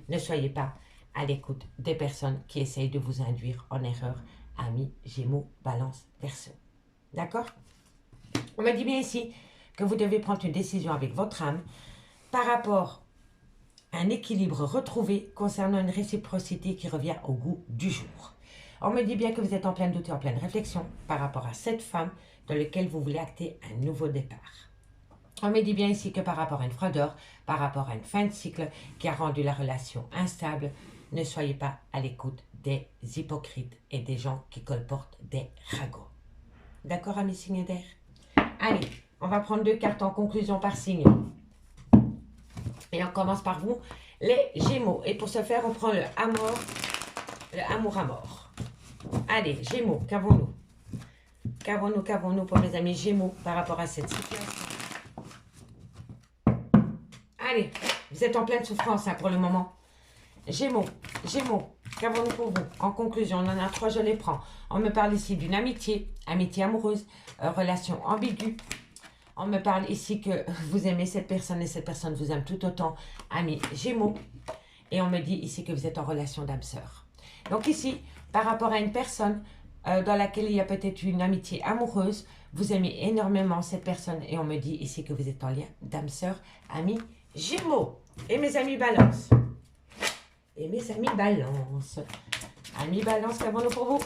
ne soyez pas à l'écoute des personnes qui essayent de vous induire en erreur, amis, Gémeaux, Balance, Verseau. D'accord? On me dit bien ici que vous devez prendre une décision avec votre âme par rapport à un équilibre retrouvé concernant une réciprocité qui revient au goût du jour. On me dit bien que vous êtes en plein doute et en pleine réflexion par rapport à cette femme dans laquelle vous voulez acter un nouveau départ. On me dit bien ici que par rapport à une froideur, par rapport à une fin de cycle qui a rendu la relation instable, ne soyez pas à l'écoute des hypocrites et des gens qui colportent des ragots. D'accord, amis signes d'air? Allez, on va prendre 2 cartes en conclusion par signe. Et on commence par vous, les Gémeaux. Et pour ce faire, on prend le amour à mort. Allez, Gémeaux, qu'avons-nous? Qu'avons-nous pour mes amis Gémeaux par rapport à cette situation? Allez, vous êtes en pleine souffrance pour le moment. Gémeaux, qu'avons-nous pour vous? En conclusion, on en a 3, je les prends. On me parle ici d'une amitié amoureuse, relation ambiguë. On me parle ici que vous aimez cette personne et cette personne vous aime tout autant, amis Gémeaux. Et on me dit ici que vous êtes en relation d'âme sœur. Donc ici, par rapport à une personne dans laquelle il y a peut-être une amitié amoureuse, vous aimez énormément cette personne et on me dit ici que vous êtes en lien d'âme sœur, amis Gémeaux. Et mes amis Balance. Amis Balance, qu'avons-nous pour vous?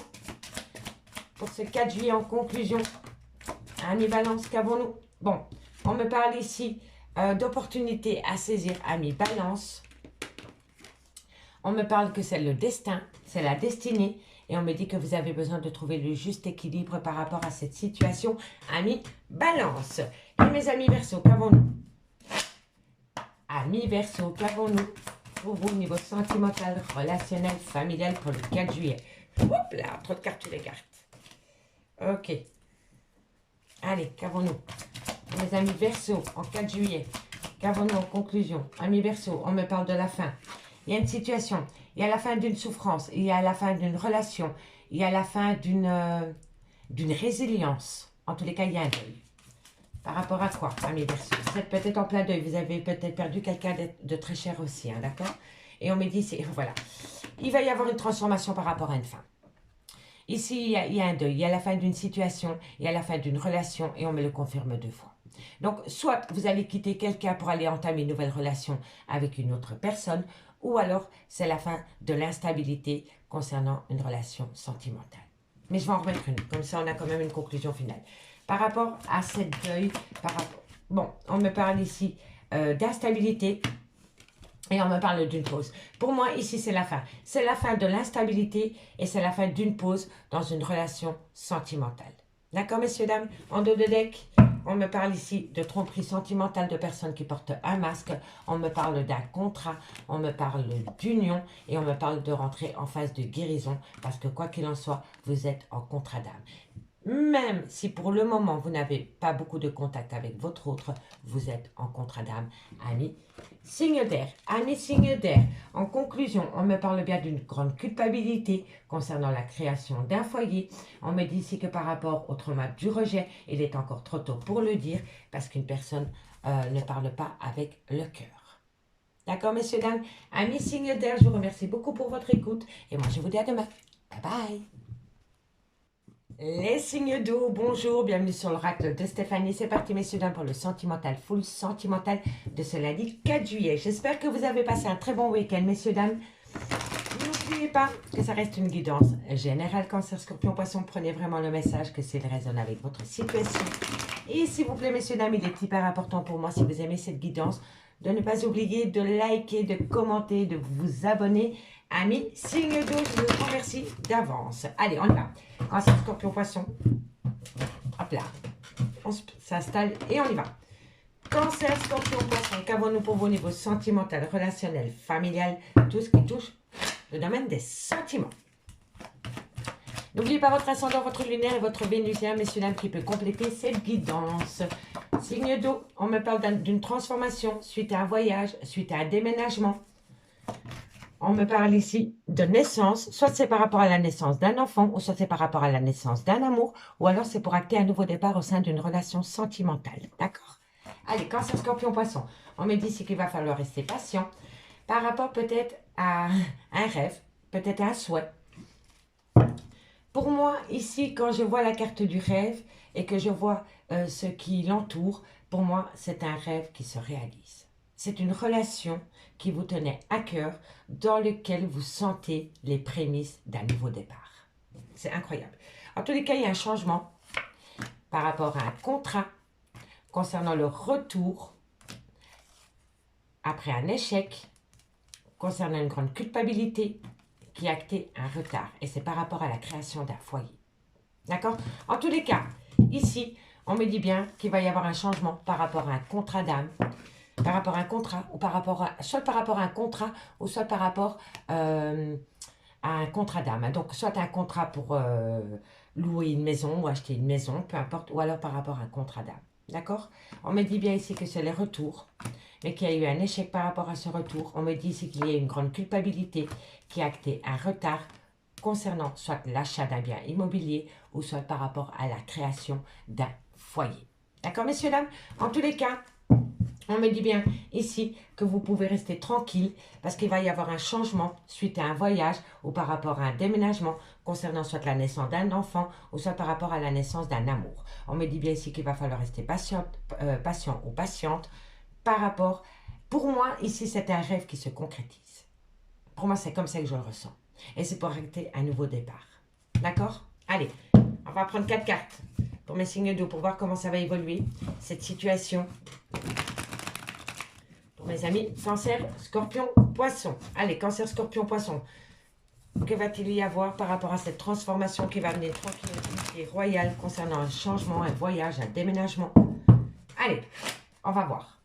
Pour ce 4 juillet en conclusion. Amis Balance, qu'avons-nous? Bon, on me parle ici d'opportunités à saisir, amis Balance. On me parle que c'est le destin, c'est la destinée. Et on me dit que vous avez besoin de trouver le juste équilibre par rapport à cette situation, amis Balance. Et mes amis Verseau, qu'avons-nous? Amis Verseau, qu'avons-nous pour vous au niveau sentimental, relationnel, familial pour le 4 juillet? Hop là, trop de cartes, les cartes. Ok. Allez, qu'avons-nous? Mes amis Verseau, en 4 juillet, qu'avons-nous en conclusion? Amis Verseau, on me parle de la fin. Il y a une situation, il y a la fin d'une souffrance, il y a la fin d'une relation, il y a la fin d'une résilience. En tous les cas, il y a un deuil. Par rapport à quoi, amis Verseau? Vous êtes peut-être en plein deuil, vous avez peut-être perdu quelqu'un de très cher aussi, hein, d'accord? Et on me dit, voilà, il va y avoir une transformation par rapport à une fin. Ici, il y a un deuil, il y a la fin d'une situation, il y a la fin d'une relation et on me le confirme 2 fois. Donc, soit vous allez quitter quelqu'un pour aller entamer une nouvelle relation avec une autre personne, ou alors c'est la fin de l'instabilité concernant une relation sentimentale. Mais je vais en remettre une, comme ça on a quand même une conclusion finale. Par rapport à cette deuil, bon, on me parle ici d'instabilité. Et on me parle d'une pause. Pour moi, ici, c'est la fin. C'est la fin de l'instabilité et c'est la fin d'une pause dans une relation sentimentale. D'accord, messieurs, dames? En dos de deck, on me parle ici de tromperie sentimentale de personnes qui portent un masque. On me parle d'un contrat. On me parle d'union. Et on me parle de rentrer en phase de guérison. Parce que quoi qu'il en soit, vous êtes en contrat d'âme. Même si pour le moment, vous n'avez pas beaucoup de contact avec votre autre, vous êtes en contrat d'âme, amis signe d'air. Amis signe d'air. En conclusion, on me parle bien d'une grande culpabilité concernant la création d'un foyer. On me dit ici que par rapport au trauma du rejet, il est encore trop tôt pour le dire parce qu'une personne ne parle pas avec le cœur. D'accord, messieurs, dames? Amis signes d'air, je vous remercie beaucoup pour votre écoute. Et moi, je vous dis à demain. Bye bye. Les signes d'eau, bonjour, bienvenue sur l'oracle de Stéphanie. C'est parti, messieurs, dames, pour le sentimental, full sentimental de ce lundi 4 juillet. J'espère que vous avez passé un très bon week-end, messieurs, dames. N'oubliez pas que ça reste une guidance générale. Cancer, Scorpion, Poisson, prenez vraiment le message que s'il résonne avec votre situation. Et s'il vous plaît, messieurs, dames, il est hyper important pour moi, si vous aimez cette guidance, de ne pas oublier de liker, de commenter, de vous abonner. Amis, signe d'eau, je vous remercie d'avance. Allez, on y va. Cancer, Scorpion, Poisson. Hop là. On s'installe et on y va. Cancer, Scorpion, Poisson. Qu'avons-nous pour vos niveaux sentimental, relationnel, familial, tout ce qui touche le domaine des sentiments. N'oubliez pas votre ascendant, votre lunaire et votre vénusien, messieurs, dames, qui peut compléter cette guidance. Signe d'eau, on me parle d'une transformation suite à un voyage, suite à un déménagement. On me parle ici de naissance, soit c'est par rapport à la naissance d'un enfant, ou soit c'est par rapport à la naissance d'un amour, ou alors c'est pour acter un nouveau départ au sein d'une relation sentimentale. D'accord? Allez, Cancer, Scorpion, Poisson. On me dit ici qu'il va falloir rester patient par rapport peut-être à un rêve, peut-être à un souhait. Pour moi, ici, quand je vois la carte du rêve et que je vois ce qui l'entoure, pour moi, c'est un rêve qui se réalise. C'est une relation qui vous tenait à cœur, dans lequel vous sentez les prémices d'un nouveau départ. C'est incroyable. En tous les cas, il y a un changement par rapport à un contrat concernant le retour après un échec, concernant une grande culpabilité qui a acté un retard. Et c'est par rapport à la création d'un foyer. D'accord? En tous les cas, ici, on me dit bien qu'il va y avoir un changement par rapport à un contrat d'âme, par rapport à un contrat, ou par rapport à, soit par rapport à un contrat, ou soit par rapport à un contrat d'âme. Donc, soit un contrat pour louer une maison ou acheter une maison, peu importe, ou alors par rapport à un contrat d'âme. D'accord? On me dit bien ici que c'est les retours, mais qu'il y a eu un échec par rapport à ce retour. On me dit ici qu'il y a une grande culpabilité qui a acté un retard concernant soit l'achat d'un bien immobilier ou soit par rapport à la création d'un foyer. D'accord, messieurs, dames? En tous les cas, on me dit bien ici que vous pouvez rester tranquille parce qu'il va y avoir un changement suite à un voyage ou par rapport à un déménagement concernant soit la naissance d'un enfant ou soit par rapport à la naissance d'un amour. On me dit bien ici qu'il va falloir rester patient ou patiente par rapport... Pour moi, ici, c'est un rêve qui se concrétise. Pour moi, c'est comme ça que je le ressens. Et c'est pour acter un nouveau départ. D'accord? Allez, on va prendre 4 cartes pour mes signes d'eau pour voir comment ça va évoluer, cette situation. Pour mes amis, Cancer, Scorpion, Poisson. Allez, Cancer, Scorpion, Poisson. Que va-t-il y avoir par rapport à cette transformation qui va amener tranquillité royale concernant un changement, un voyage, un déménagement? Allez, on va voir.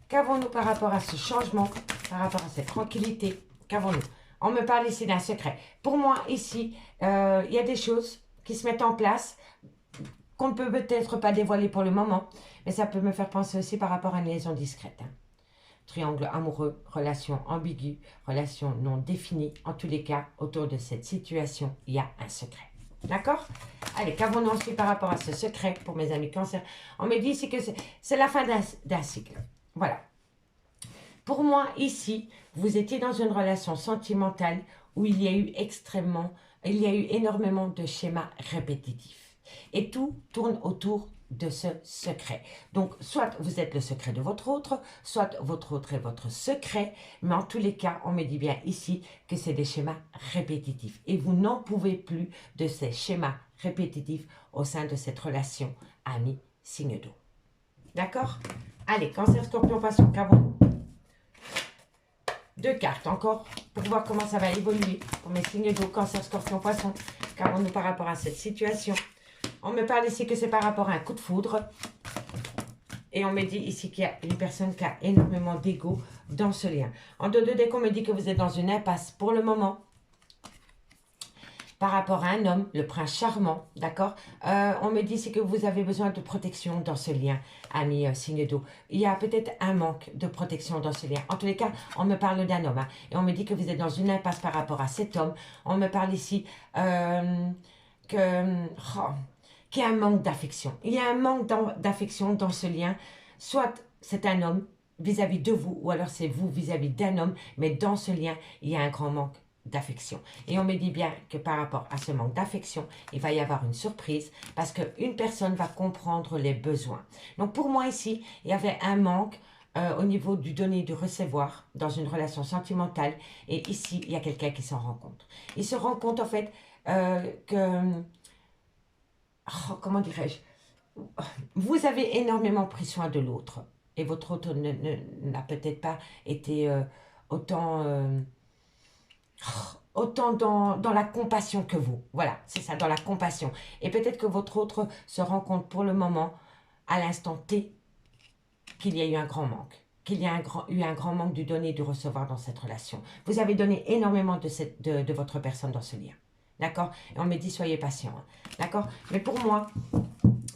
Qu'avons-nous par rapport à ce changement, par rapport à cette tranquillité? Qu'avons-nous? On me parle ici d'un secret. Pour moi, ici, il y a des choses qui se mettent en place qu'on ne peut peut-être pas dévoiler pour le moment, mais ça peut me faire penser aussi par rapport à une liaison discrète. Hein. Triangle amoureux, relation ambiguë, relation non définie. En tous les cas, autour de cette situation, il y a un secret. D'accord? Allez, qu'avons-nous ensuite par rapport à ce secret pour mes amis Cancer? On me dit ici que c'est la fin d'un cycle. Voilà. Pour moi, ici, vous étiez dans une relation sentimentale où il y a eu énormément de schémas répétitifs. Et tout tourne autour de ce secret. Donc, soit vous êtes le secret de votre autre, soit votre autre est votre secret, mais en tous les cas, on me dit bien ici que c'est des schémas répétitifs. Et vous n'en pouvez plus de ces schémas répétitifs au sein de cette relation ami signe d'eau. D'accord? Allez, Cancer, Scorpion, Poisson, qu'avons-nous? 2 cartes encore pour voir comment ça va évoluer pour mes signes d'eau, Cancer, Scorpion, Poisson. Qu'avons-nous par rapport à cette situation? On me parle ici que c'est par rapport à un coup de foudre. Et on me dit ici qu'il y a une personne qui a énormément d'ego dans ce lien. En dos de deck, on me dit que vous êtes dans une impasse pour le moment. Par rapport à un homme, le prince charmant, d'accord? On me dit ici que vous avez besoin de protection dans ce lien, ami signe d'eau. Il y a peut-être un manque de protection dans ce lien. En tous les cas, on me parle d'un homme. Hein, et on me dit que vous êtes dans une impasse par rapport à cet homme. On me parle ici qu'il y a un manque d'affection. Il y a un manque d'affection dans ce lien. Soit c'est un homme, vis-à-vis de vous, ou alors c'est vous vis-à-vis d'un homme, mais dans ce lien, il y a un grand manque d'affection. Et on me dit bien que par rapport à ce manque d'affection, il va y avoir une surprise parce qu'une personne va comprendre les besoins. Donc pour moi ici, il y avait un manque au niveau du donner et du recevoir dans une relation sentimentale. Et ici, il y a quelqu'un qui s'en rend compte. Il se rend compte en fait que, oh, comment dirais-je, vous avez énormément pris soin de l'autre. Et votre autre n'a peut-être pas été autant, autant dans la compassion que vous. Voilà, c'est ça, dans la compassion. Et peut-être que votre autre se rend compte pour le moment, à l'instant T, qu'il y a eu un grand manque. Qu'il y a eu un grand manque du donner et du recevoir dans cette relation. Vous avez donné énormément de votre personne dans ce lien. D'accord? Et on me dit, soyez patient. Hein. D'accord? Mais pour moi,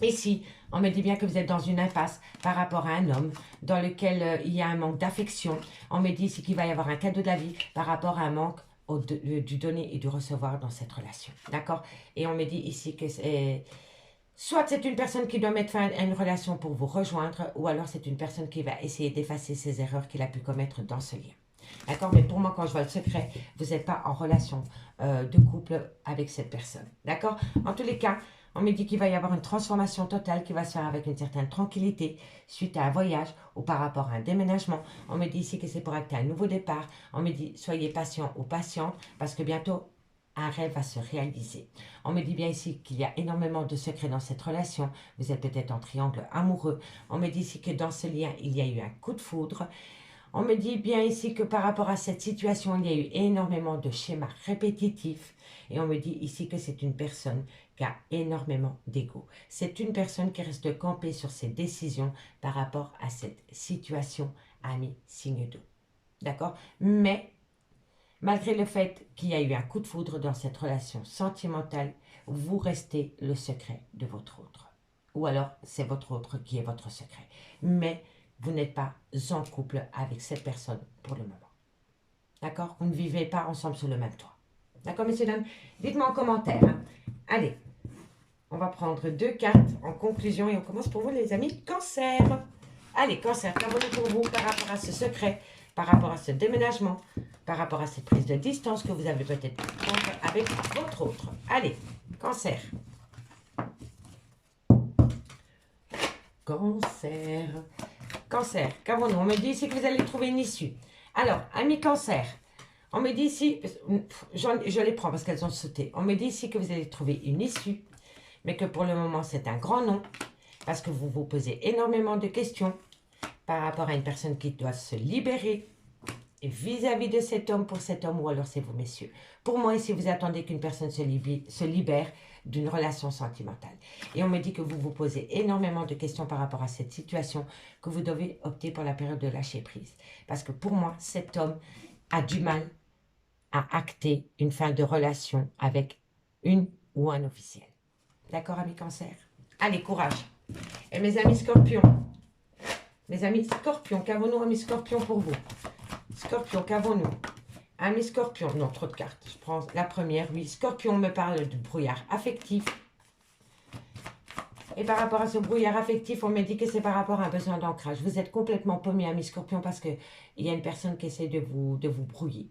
ici, on me dit bien que vous êtes dans une impasse par rapport à un homme dans lequel il y a un manque d'affection. On me dit ici qu'il va y avoir un cadeau de la vie par rapport à un manque du donner et du recevoir dans cette relation. D'accord? Et on me dit ici que soit c'est une personne qui doit mettre fin à une relation pour vous rejoindre, ou alors c'est une personne qui va essayer d'effacer ses erreurs qu'il a pu commettre dans ce lien. D'accord? Mais pour moi, quand je vois le secret, vous n'êtes pas en relation de couple avec cette personne. D'accord? En tous les cas, on me dit qu'il va y avoir une transformation totale qui va se faire avec une certaine tranquillité suite à un voyage ou par rapport à un déménagement. On me dit ici que c'est pour acter un nouveau départ. On me dit soyez patient ou patiente parce que bientôt un rêve va se réaliser. On me dit bien ici qu'il y a énormément de secrets dans cette relation. Vous êtes peut-être en triangle amoureux. On me dit ici que dans ce lien, il y a eu un coup de foudre. On me dit bien ici que par rapport à cette situation, il y a eu énormément de schémas répétitifs. Et on me dit ici que c'est une personne qui a énormément d'ego. C'est une personne qui reste campée sur ses décisions par rapport à cette situation, ami signe d'eau. D'accord? Mais, malgré le fait qu'il y a eu un coup de foudre dans cette relation sentimentale, vous restez le secret de votre autre. Ou alors, c'est votre autre qui est votre secret. Mais, vous n'êtes pas en couple avec cette personne pour le moment. D'accord? Vous ne vivez pas ensemble sur le même toit. D'accord, messieurs, dames? Dites-moi en commentaire. Hein. Allez, on va prendre 2 cartes en conclusion et on commence pour vous, les amis. Cancer. Allez, Cancer, qu'avons-nous pour vous par rapport à ce secret, par rapport à ce déménagement, par rapport à cette prise de distance que vous avez peut-être prendre avec votre autre? Allez, Cancer. Cancer. Cancer, qu'avons-nous? On me dit ici que vous allez trouver une issue. Alors, amis Cancer, on me dit ici, je les prends parce qu'elles ont sauté. On me dit ici que vous allez trouver une issue, mais que pour le moment, c'est un grand non, parce que vous vous posez énormément de questions par rapport à une personne qui doit se libérer vis-à-vis de cet homme pour cet homme, ou alors c'est vous, messieurs. Pour moi, ici, vous attendez qu'une personne se libère d'une relation sentimentale. Et on me dit que vous vous posez énormément de questions par rapport à cette situation, que vous devez opter pour la période de lâcher prise. Parce que pour moi, cet homme a du mal à acter une fin de relation avec une ou un officiel. D'accord, amis Cancer? Allez, courage. Et mes amis Scorpions, qu'avons-nous, amis Scorpions, pour vous? Scorpion, qu'avons-nous? Amis Scorpion, non, trop de cartes. Je prends la première, oui. Scorpion me parle de brouillard affectif. Et par rapport à ce brouillard affectif, on me dit que c'est par rapport à un besoin d'ancrage. Vous êtes complètement paumé, amis Scorpion, parce qu'il y a une personne qui essaie de vous brouiller.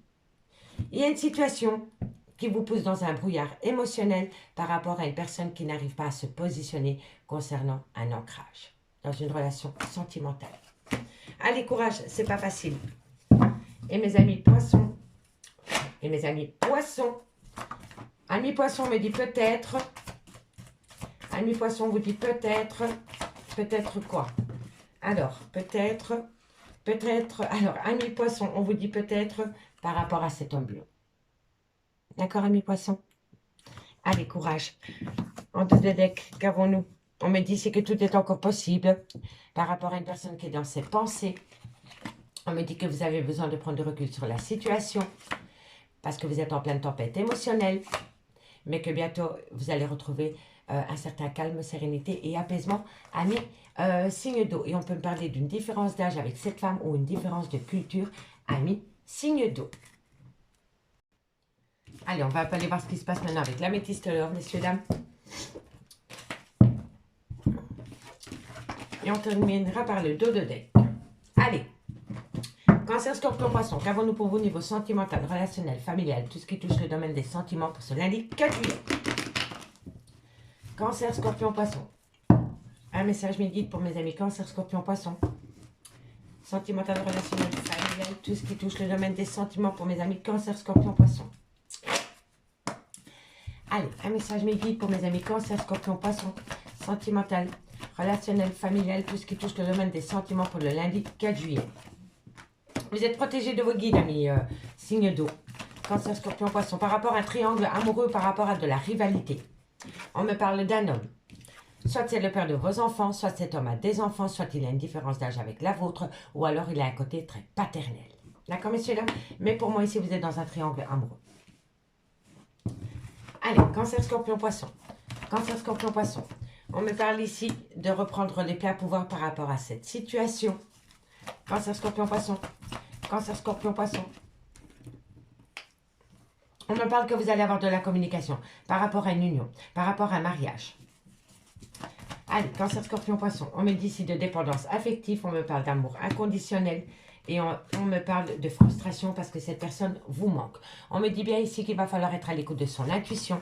Il y a une situation qui vous pousse dans un brouillard émotionnel par rapport à une personne qui n'arrive pas à se positionner concernant un ancrage dans une relation sentimentale. Allez, courage, c'est pas facile. Et mes amis poissons, amis poissons me dit peut-être, amis poissons vous dit peut-être quoi? Alors, peut-être, alors, amis poissons, on vous dit peut-être par rapport à cet homme bleu. D'accord, amis poissons? Allez, courage. En deux de deck, qu'avons-nous? On me dit c'est que tout est encore possible par rapport à une personne qui est dans ses pensées. On me dit que vous avez besoin de prendre du recul sur la situation parce que vous êtes en pleine tempête émotionnelle, mais que bientôt, vous allez retrouver un certain calme, sérénité et apaisement. Amis, signe d'eau. Et on peut me parler d'une différence d'âge avec cette femme ou une différence de culture. Amis, signe d'eau. Allez, on va aller voir ce qui se passe maintenant avec l'améthyste l'or, messieurs, dames. Et on terminera par le dos de deck. Allez, Cancer, Scorpion, Poisson, qu'avons-nous pour vous niveau sentimental, relationnel, familial, tout ce qui touche le domaine des sentiments pour ce lundi 4 juillet. Cancer, Scorpion, Poisson. Un message me guide pour mes amis Cancer, Scorpion, Poisson. Sentimental, relationnel, familial, tout ce qui touche le domaine des sentiments pour mes amis Cancer, Scorpion, Poisson. Allez, un message me guide pour mes amis Cancer, Scorpion, Poisson. Sentimental, relationnel, familial, tout ce qui touche le domaine des sentiments pour le lundi 4 juillet. Vous êtes protégés de vos guides, amis signes d'eau. Cancer, Scorpion, Poisson. Par rapport à un triangle amoureux, par rapport à de la rivalité. On me parle d'un homme. Soit c'est le père de vos enfants, soit cet homme a des enfants, soit il a une différence d'âge avec la vôtre, ou alors il a un côté très paternel. D'accord, messieurs, là? Mais pour moi, ici, vous êtes dans un triangle amoureux. Allez, Cancer, Scorpion, Poisson. Cancer, Scorpion, Poisson. On me parle ici de reprendre les pleins pouvoirs par rapport à cette situation. Cancer, Scorpion, Poisson. Cancer, Scorpion, Poisson. On me parle que vous allez avoir de la communication par rapport à une union, par rapport à un mariage. Allez, Cancer, Scorpion, Poisson. On me dit ici de dépendance affective, on me parle d'amour inconditionnel et on me parle de frustration parce que cette personne vous manque. On me dit bien ici qu'il va falloir être à l'écoute de son intuition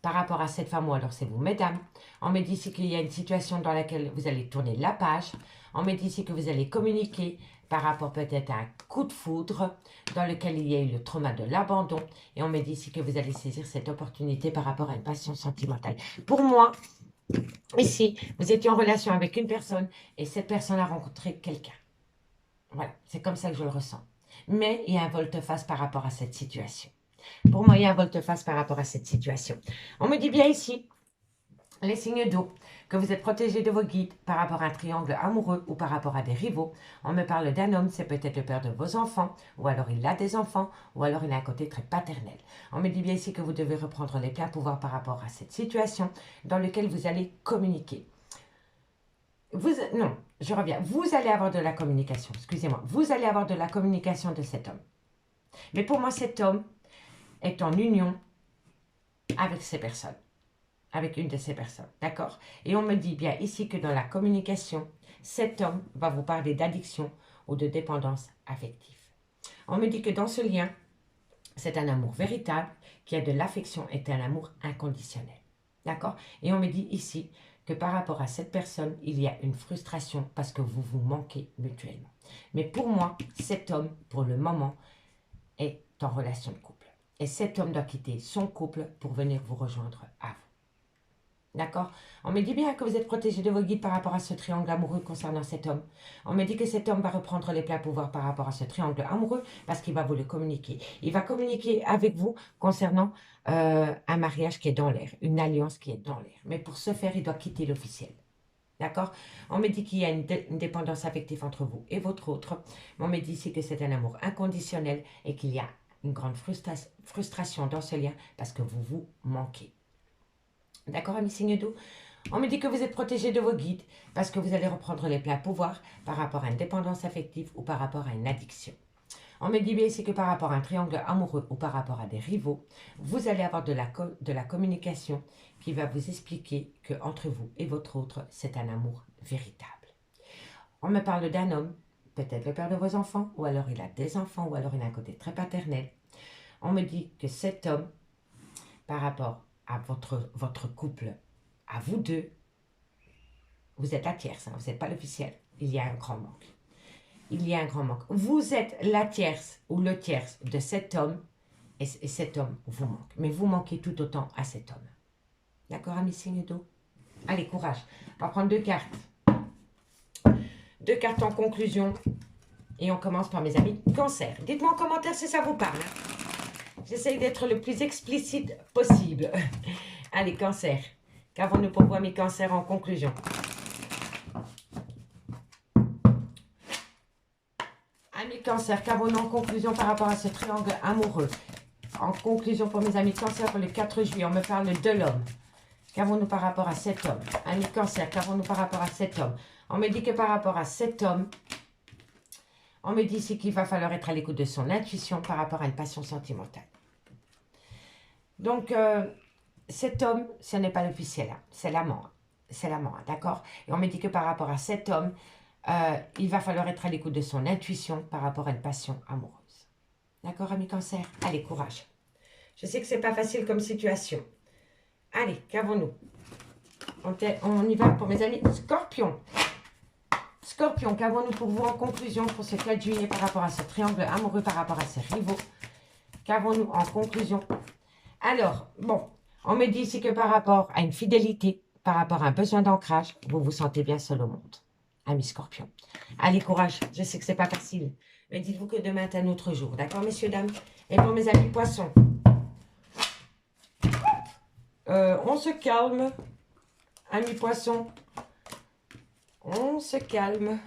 par rapport à cette femme ou alors c'est vous, mesdames. On me dit ici qu'il y a une situation dans laquelle vous allez tourner la page. On me dit ici que vous allez communiquer par rapport peut-être à un coup de foudre dans lequel il y a eu le trauma de l'abandon. Et on me dit ici que vous allez saisir cette opportunité par rapport à une passion sentimentale. Pour moi, ici, vous étiez en relation avec une personne et cette personne a rencontré quelqu'un. Voilà, c'est comme ça que je le ressens. Mais il y a un volte-face par rapport à cette situation. Pour moi, il y a un volte-face par rapport à cette situation. On me dit bien ici, les signes d'eau, que vous êtes protégés de vos guides par rapport à un triangle amoureux ou par rapport à des rivaux. On me parle d'un homme, c'est peut-être le père de vos enfants, ou alors il a des enfants, ou alors il a un côté très paternel. On me dit bien ici que vous devez reprendre les pleins pouvoirs par rapport à cette situation dans laquelle vous allez communiquer. Non, je reviens. Vous allez avoir de la communication, excusez-moi. Vous allez avoir de la communication de cet homme. Mais pour moi, cet homme est en union avec ces personnes. Avec une de ces personnes, d'accord? Et on me dit bien ici que dans la communication, cet homme va vous parler d'addiction ou de dépendance affective. On me dit que dans ce lien, c'est un amour véritable, qui a de l'affection et un amour inconditionnel, d'accord? Et on me dit ici que par rapport à cette personne, il y a une frustration parce que vous vous manquez mutuellement. Mais pour moi, cet homme, pour le moment, est en relation de couple. Et cet homme doit quitter son couple pour venir vous rejoindre à vous. D'accord? On me dit bien que vous êtes protégé de vos guides par rapport à ce triangle amoureux concernant cet homme. On me dit que cet homme va reprendre les pleins pouvoirs par rapport à ce triangle amoureux parce qu'il va vous le communiquer. Il va communiquer avec vous concernant un mariage qui est dans l'air, une alliance qui est dans l'air. Mais pour ce faire, il doit quitter l'officiel. D'accord? On me dit qu'il y a une dépendance affective entre vous et votre autre. On me dit ici que c'est un amour inconditionnel et qu'il y a une grande frustration dans ce lien parce que vous vous manquez. D'accord, amis signes d'eau? On me dit que vous êtes protégé de vos guides parce que vous allez reprendre les pleins pouvoirs par rapport à une dépendance affective ou par rapport à une addiction. On me dit bien ici que par rapport à un triangle amoureux ou par rapport à des rivaux, vous allez avoir de la communication qui va vous expliquer que entre vous et votre autre, c'est un amour véritable. On me parle d'un homme, peut-être le père de vos enfants, ou alors il a des enfants, ou alors il a un côté très paternel. On me dit que cet homme, par rapport à votre couple, à vous deux, vous êtes la tierce, hein, vous n'êtes pas l'officiel. Il y a un grand manque. Il y a un grand manque. Vous êtes la tierce ou le tierce de cet homme et cet homme vous manque. Mais vous manquez tout autant à cet homme. D'accord, amis signes d'eau? Allez, courage. On va prendre deux cartes. Deux cartes en conclusion. Et on commence par mes amis Cancer. Dites-moi en commentaire si ça vous parle. J'essaye d'être le plus explicite possible. Allez, Cancer. Qu'avons-nous pour vous, amis Cancer, en conclusion? Amis Cancer, qu'avons-nous en conclusion par rapport à ce triangle amoureux? En conclusion pour mes amis Cancer, pour le 4 juillet, on me parle de l'homme. Qu'avons-nous par rapport à cet homme? Amis Cancer, qu'avons-nous par rapport à cet homme? On me dit que par rapport à cet homme, on me dit ici qu'il va falloir être à l'écoute de son intuition par rapport à une passion sentimentale. Donc, cet homme, ce n'est pas l'officiel, hein, c'est l'amant. C'est l'amant, hein, d'accord? Et on me dit que par rapport à cet homme, il va falloir être à l'écoute de son intuition par rapport à une passion amoureuse. D'accord, ami Cancer? Allez, courage. Je sais que c'est pas facile comme situation. Allez, qu'avons-nous? On y va pour mes amis Scorpion. Scorpion, qu'avons-nous pour vous en conclusion pour ce 4 juillet par rapport à ce triangle amoureux, par rapport à ses rivaux? Qu'avons-nous en conclusion? Alors, bon, on me dit ici que par rapport à une fidélité, par rapport à un besoin d'ancrage, vous vous sentez bien seul au monde. Ami Scorpion. Allez, courage, je sais que c'est pas facile. Mais dites-vous que demain est un autre jour. D'accord, messieurs, dames? Et pour mes amis Poissons, on se calme. Ami Poisson, on se calme.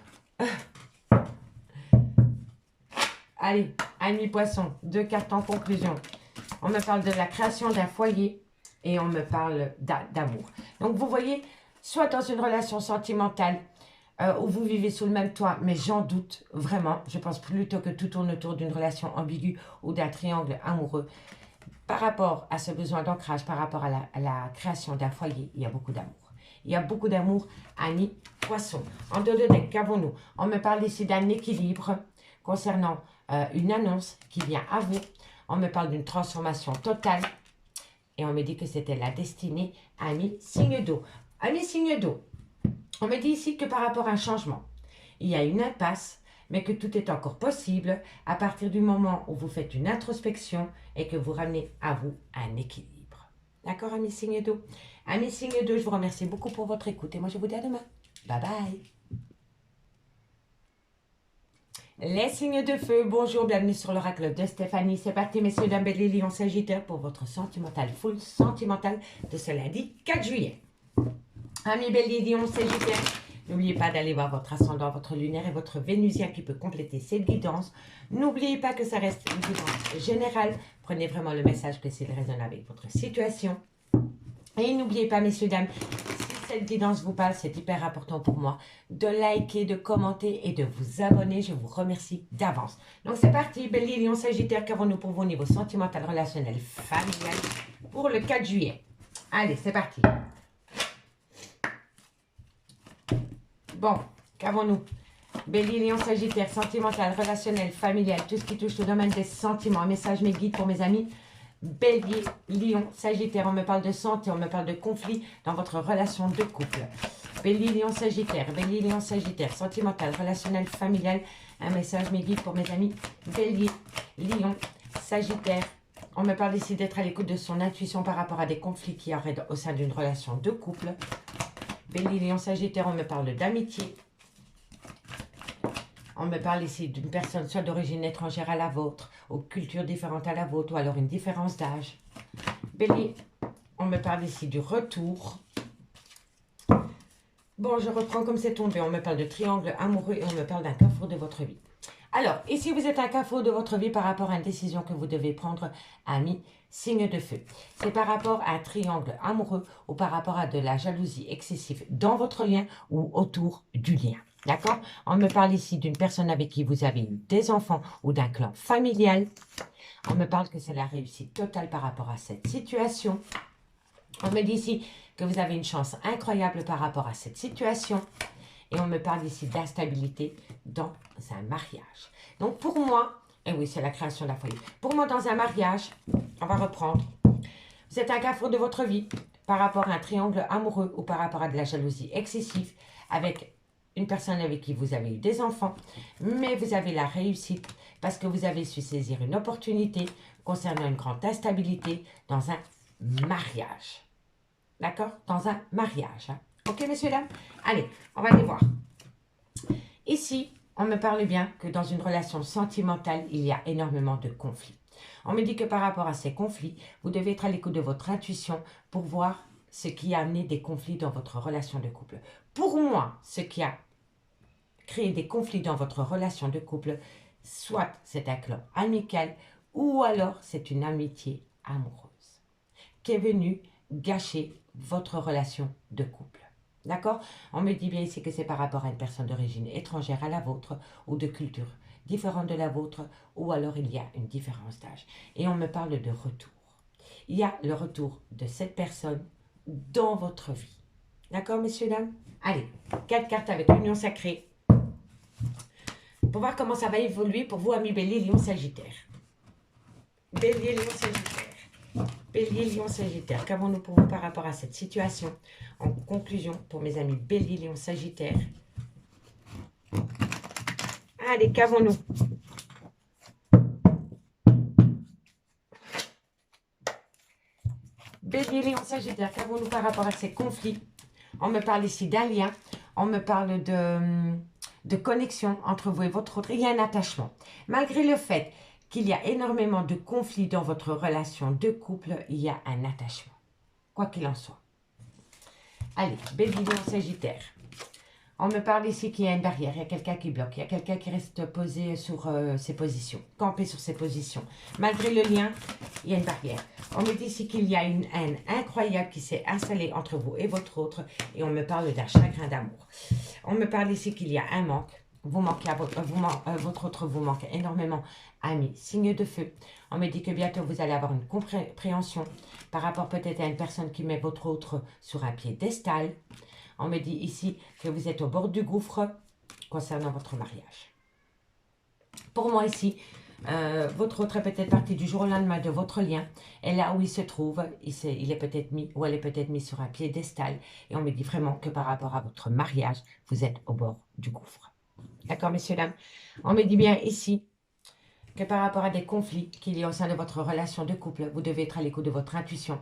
Allez, ami Poisson, 2 cartes en conclusion. On me parle de la création d'un foyer et on me parle d'amour. Donc, vous voyez, soit dans une relation sentimentale où vous vivez sous le même toit, mais j'en doute vraiment. Je pense plutôt que tout tourne autour d'une relation ambiguë ou d'un triangle amoureux. Par rapport à ce besoin d'ancrage, par rapport à la création d'un foyer, il y a beaucoup d'amour. Il y a beaucoup d'amour, ami Poisson. En dos de deck, qu'avons-nous? On me parle ici d'un équilibre concernant une annonce qui vient à vous. On me parle d'une transformation totale. Et on me dit que c'était la destinée, ami signe d'eau. Ami signe d'eau, on me dit ici que par rapport à un changement, il y a une impasse, mais que tout est encore possible à partir du moment où vous faites une introspection et que vous ramenez à vous un équilibre. D'accord, amis signes d'eau? Amis signes d'eau, je vous remercie beaucoup pour votre écoute et moi je vous dis à demain. Bye bye. Les signes de feu, bonjour, bienvenue sur l'oracle de Stéphanie. C'est parti, messieurs, dames, Bélier, Lion, Sagittaire pour votre sentimental, full sentimental de ce lundi 4 juillet. Amis Bélier, Lion, Sagittaire, n'oubliez pas d'aller voir votre ascendant, votre lunaire et votre vénusien qui peut compléter cette guidance. N'oubliez pas que ça reste une guidance générale. Prenez vraiment le message que s'il résonne avec votre situation. Et n'oubliez pas, messieurs, dames, si cette guidance vous parle, c'est hyper important pour moi de liker, de commenter et de vous abonner. Je vous remercie d'avance. Donc c'est parti, Bélier, Lion, Sagittaire, qu'avons-nous pour vous au niveau sentimental, relationnel, familial pour le 4 juillet? Allez, c'est parti. Bon, qu'avons-nous? Bélier, Lion, Sagittaire, sentimental, relationnel, familial, tout ce qui touche au domaine des sentiments. Un message, mes guides pour mes amis. Bélier, Lion, Sagittaire, on me parle de santé, on me parle de conflit dans votre relation de couple. Bélier, Lion, Sagittaire, sentimental, relationnel, familial. Un message, mes guides pour mes amis. Bélier, Lion, Sagittaire. On me parle ici d'être à l'écoute de son intuition par rapport à des conflits qui auraient au sein d'une relation de couple. Bélier, Lion, Sagittaire, on me parle d'amitié. On me parle ici d'une personne soit d'origine étrangère à la vôtre, aux cultures différentes à la vôtre, ou alors une différence d'âge. Bélier, on me parle ici du retour. Bon, je reprends comme c'est tombé. On me parle de triangle amoureux et on me parle d'un carrefour de votre vie. Alors, ici, vous êtes un carrefour de votre vie par rapport à une décision que vous devez prendre, ami signe de feu. C'est par rapport à un triangle amoureux ou par rapport à de la jalousie excessive dans votre lien ou autour du lien. D'accord? On me parle ici d'une personne avec qui vous avez eu des enfants ou d'un clan familial. On me parle que c'est la réussite totale par rapport à cette situation. On me dit ici que vous avez une chance incroyable par rapport à cette situation. Et on me parle ici d'instabilité dans un mariage. Donc pour moi, et oui, c'est la création d'un foyer. Pour moi, dans un mariage, on va reprendre. Vous êtes un carrefour de votre vie par rapport à un triangle amoureux ou par rapport à de la jalousie excessive avec une personne avec qui vous avez eu des enfants. Mais vous avez la réussite parce que vous avez su saisir une opportunité concernant une grande instabilité dans un mariage. D'accord? Dans un mariage. Hein? Ok, messieurs, dames? Allez, on va aller voir. Ici, on me parle bien que dans une relation sentimentale, il y a énormément de conflits. On me dit que par rapport à ces conflits, vous devez être à l'écoute de votre intuition pour voir ce qui a amené des conflits dans votre relation de couple. Pour moi, ce qui a créé des conflits dans votre relation de couple, soit c'est un clan amical ou alors c'est une amitié amoureuse qui est venue gâcher votre relation de couple. D'accord? On me dit bien ici que c'est par rapport à une personne d'origine étrangère à la vôtre ou de culture différente de la vôtre ou alors il y a une différence d'âge. Et on me parle de retour. Il y a le retour de cette personne dans votre vie. D'accord, messieurs, dames? Allez, 4 cartes avec l'union sacrée. pour voir comment ça va évoluer pour vous, amis Bélier, Lion, Sagittaire. Bélier, Lion, Sagittaire. Bélier, Lion, Sagittaire. Qu'avons-nous pour vous par rapport à cette situation? En conclusion, pour mes amis Bélier, Lion, Sagittaire. Allez, qu'avons-nous? Bélier, Lion, Sagittaire. Qu'avons-nous par rapport à ces conflits? On me parle ici d'un lien. On me parle de connexion entre vous et votre autre. Il y a un attachement. Malgré le fait qu'il y a énormément de conflits dans votre relation de couple, il y a un attachement. Quoi qu'il en soit. Allez, Bélier, Lion, Sagittaire. On me parle ici qu'il y a une barrière, il y a quelqu'un qui bloque, il y a quelqu'un qui reste posé sur ses positions, campé sur ses positions. Malgré le lien, il y a une barrière. On me dit ici qu'il y a une haine incroyable qui s'est installée entre vous et votre autre, et on me parle d'un chagrin d'amour. On me parle ici qu'il y a un manque, vous manquez à votre autre vous manque énormément, amis, signe de feu. On me dit que bientôt vous allez avoir une compréhension par rapport peut-être à une personne qui met votre autre sur un piédestal. On me dit ici que vous êtes au bord du gouffre concernant votre mariage. Pour moi ici, votre autre est peut-être parti du jour au lendemain de votre lien. Et là où il se trouve, il est peut-être mis ou elle est peut-être mise sur un piédestal. Et on me dit vraiment que par rapport à votre mariage, vous êtes au bord du gouffre. D'accord, messieurs, dames? On me dit bien ici que par rapport à des conflits qu'il y a au sein de votre relation de couple, vous devez être à l'écoute de votre intuition.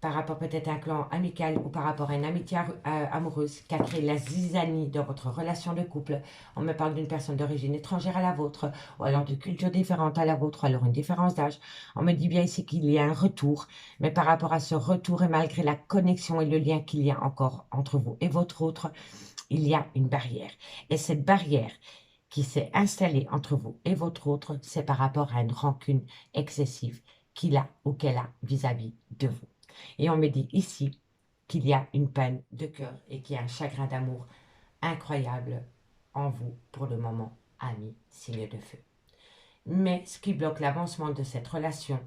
Par rapport peut-être à un clan amical ou par rapport à une amitié amoureuse qui a créé la zizanie dans votre relation de couple. On me parle d'une personne d'origine étrangère à la vôtre, ou alors de culture différente à la vôtre, ou alors une différence d'âge. On me dit bien ici qu'il y a un retour, mais par rapport à ce retour et malgré la connexion et le lien qu'il y a encore entre vous et votre autre, il y a une barrière. Et cette barrière qui s'est installée entre vous et votre autre, c'est par rapport à une rancune excessive qu'il a ou qu'elle a vis-à-vis de vous. Et on me dit ici qu'il y a une peine de cœur et qu'il y a un chagrin d'amour incroyable en vous pour le moment, amis, signe de feu. Mais ce qui bloque l'avancement de cette relation,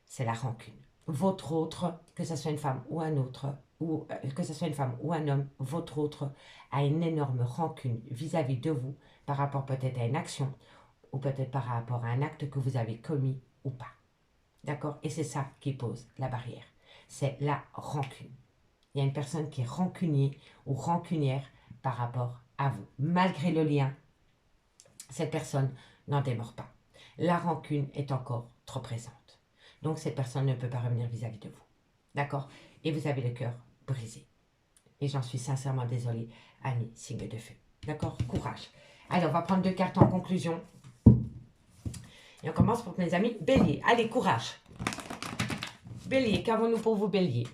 c'est la rancune. Votre autre, que ce soit une femme ou un autre, ou que ce soit une femme ou un homme, votre autre a une énorme rancune vis-à-vis de vous par rapport peut-être à une action ou peut-être par rapport à un acte que vous avez commis ou pas. D'accord? Et c'est ça qui pose la barrière. C'est la rancune. Il y a une personne qui est rancunier ou rancunière par rapport à vous. Malgré le lien, cette personne n'en démord pas. La rancune est encore trop présente. Donc cette personne ne peut pas revenir vis-à-vis de vous. D'accord? Et vous avez le cœur brisé. Et j'en suis sincèrement désolée, amis, signe de feu. D'accord? Courage. Allez, on va prendre 2 cartes en conclusion. Et on commence pour mes amis Bélier. Allez, courage. Bélier, qu'avons-nous pour vous, Bélier?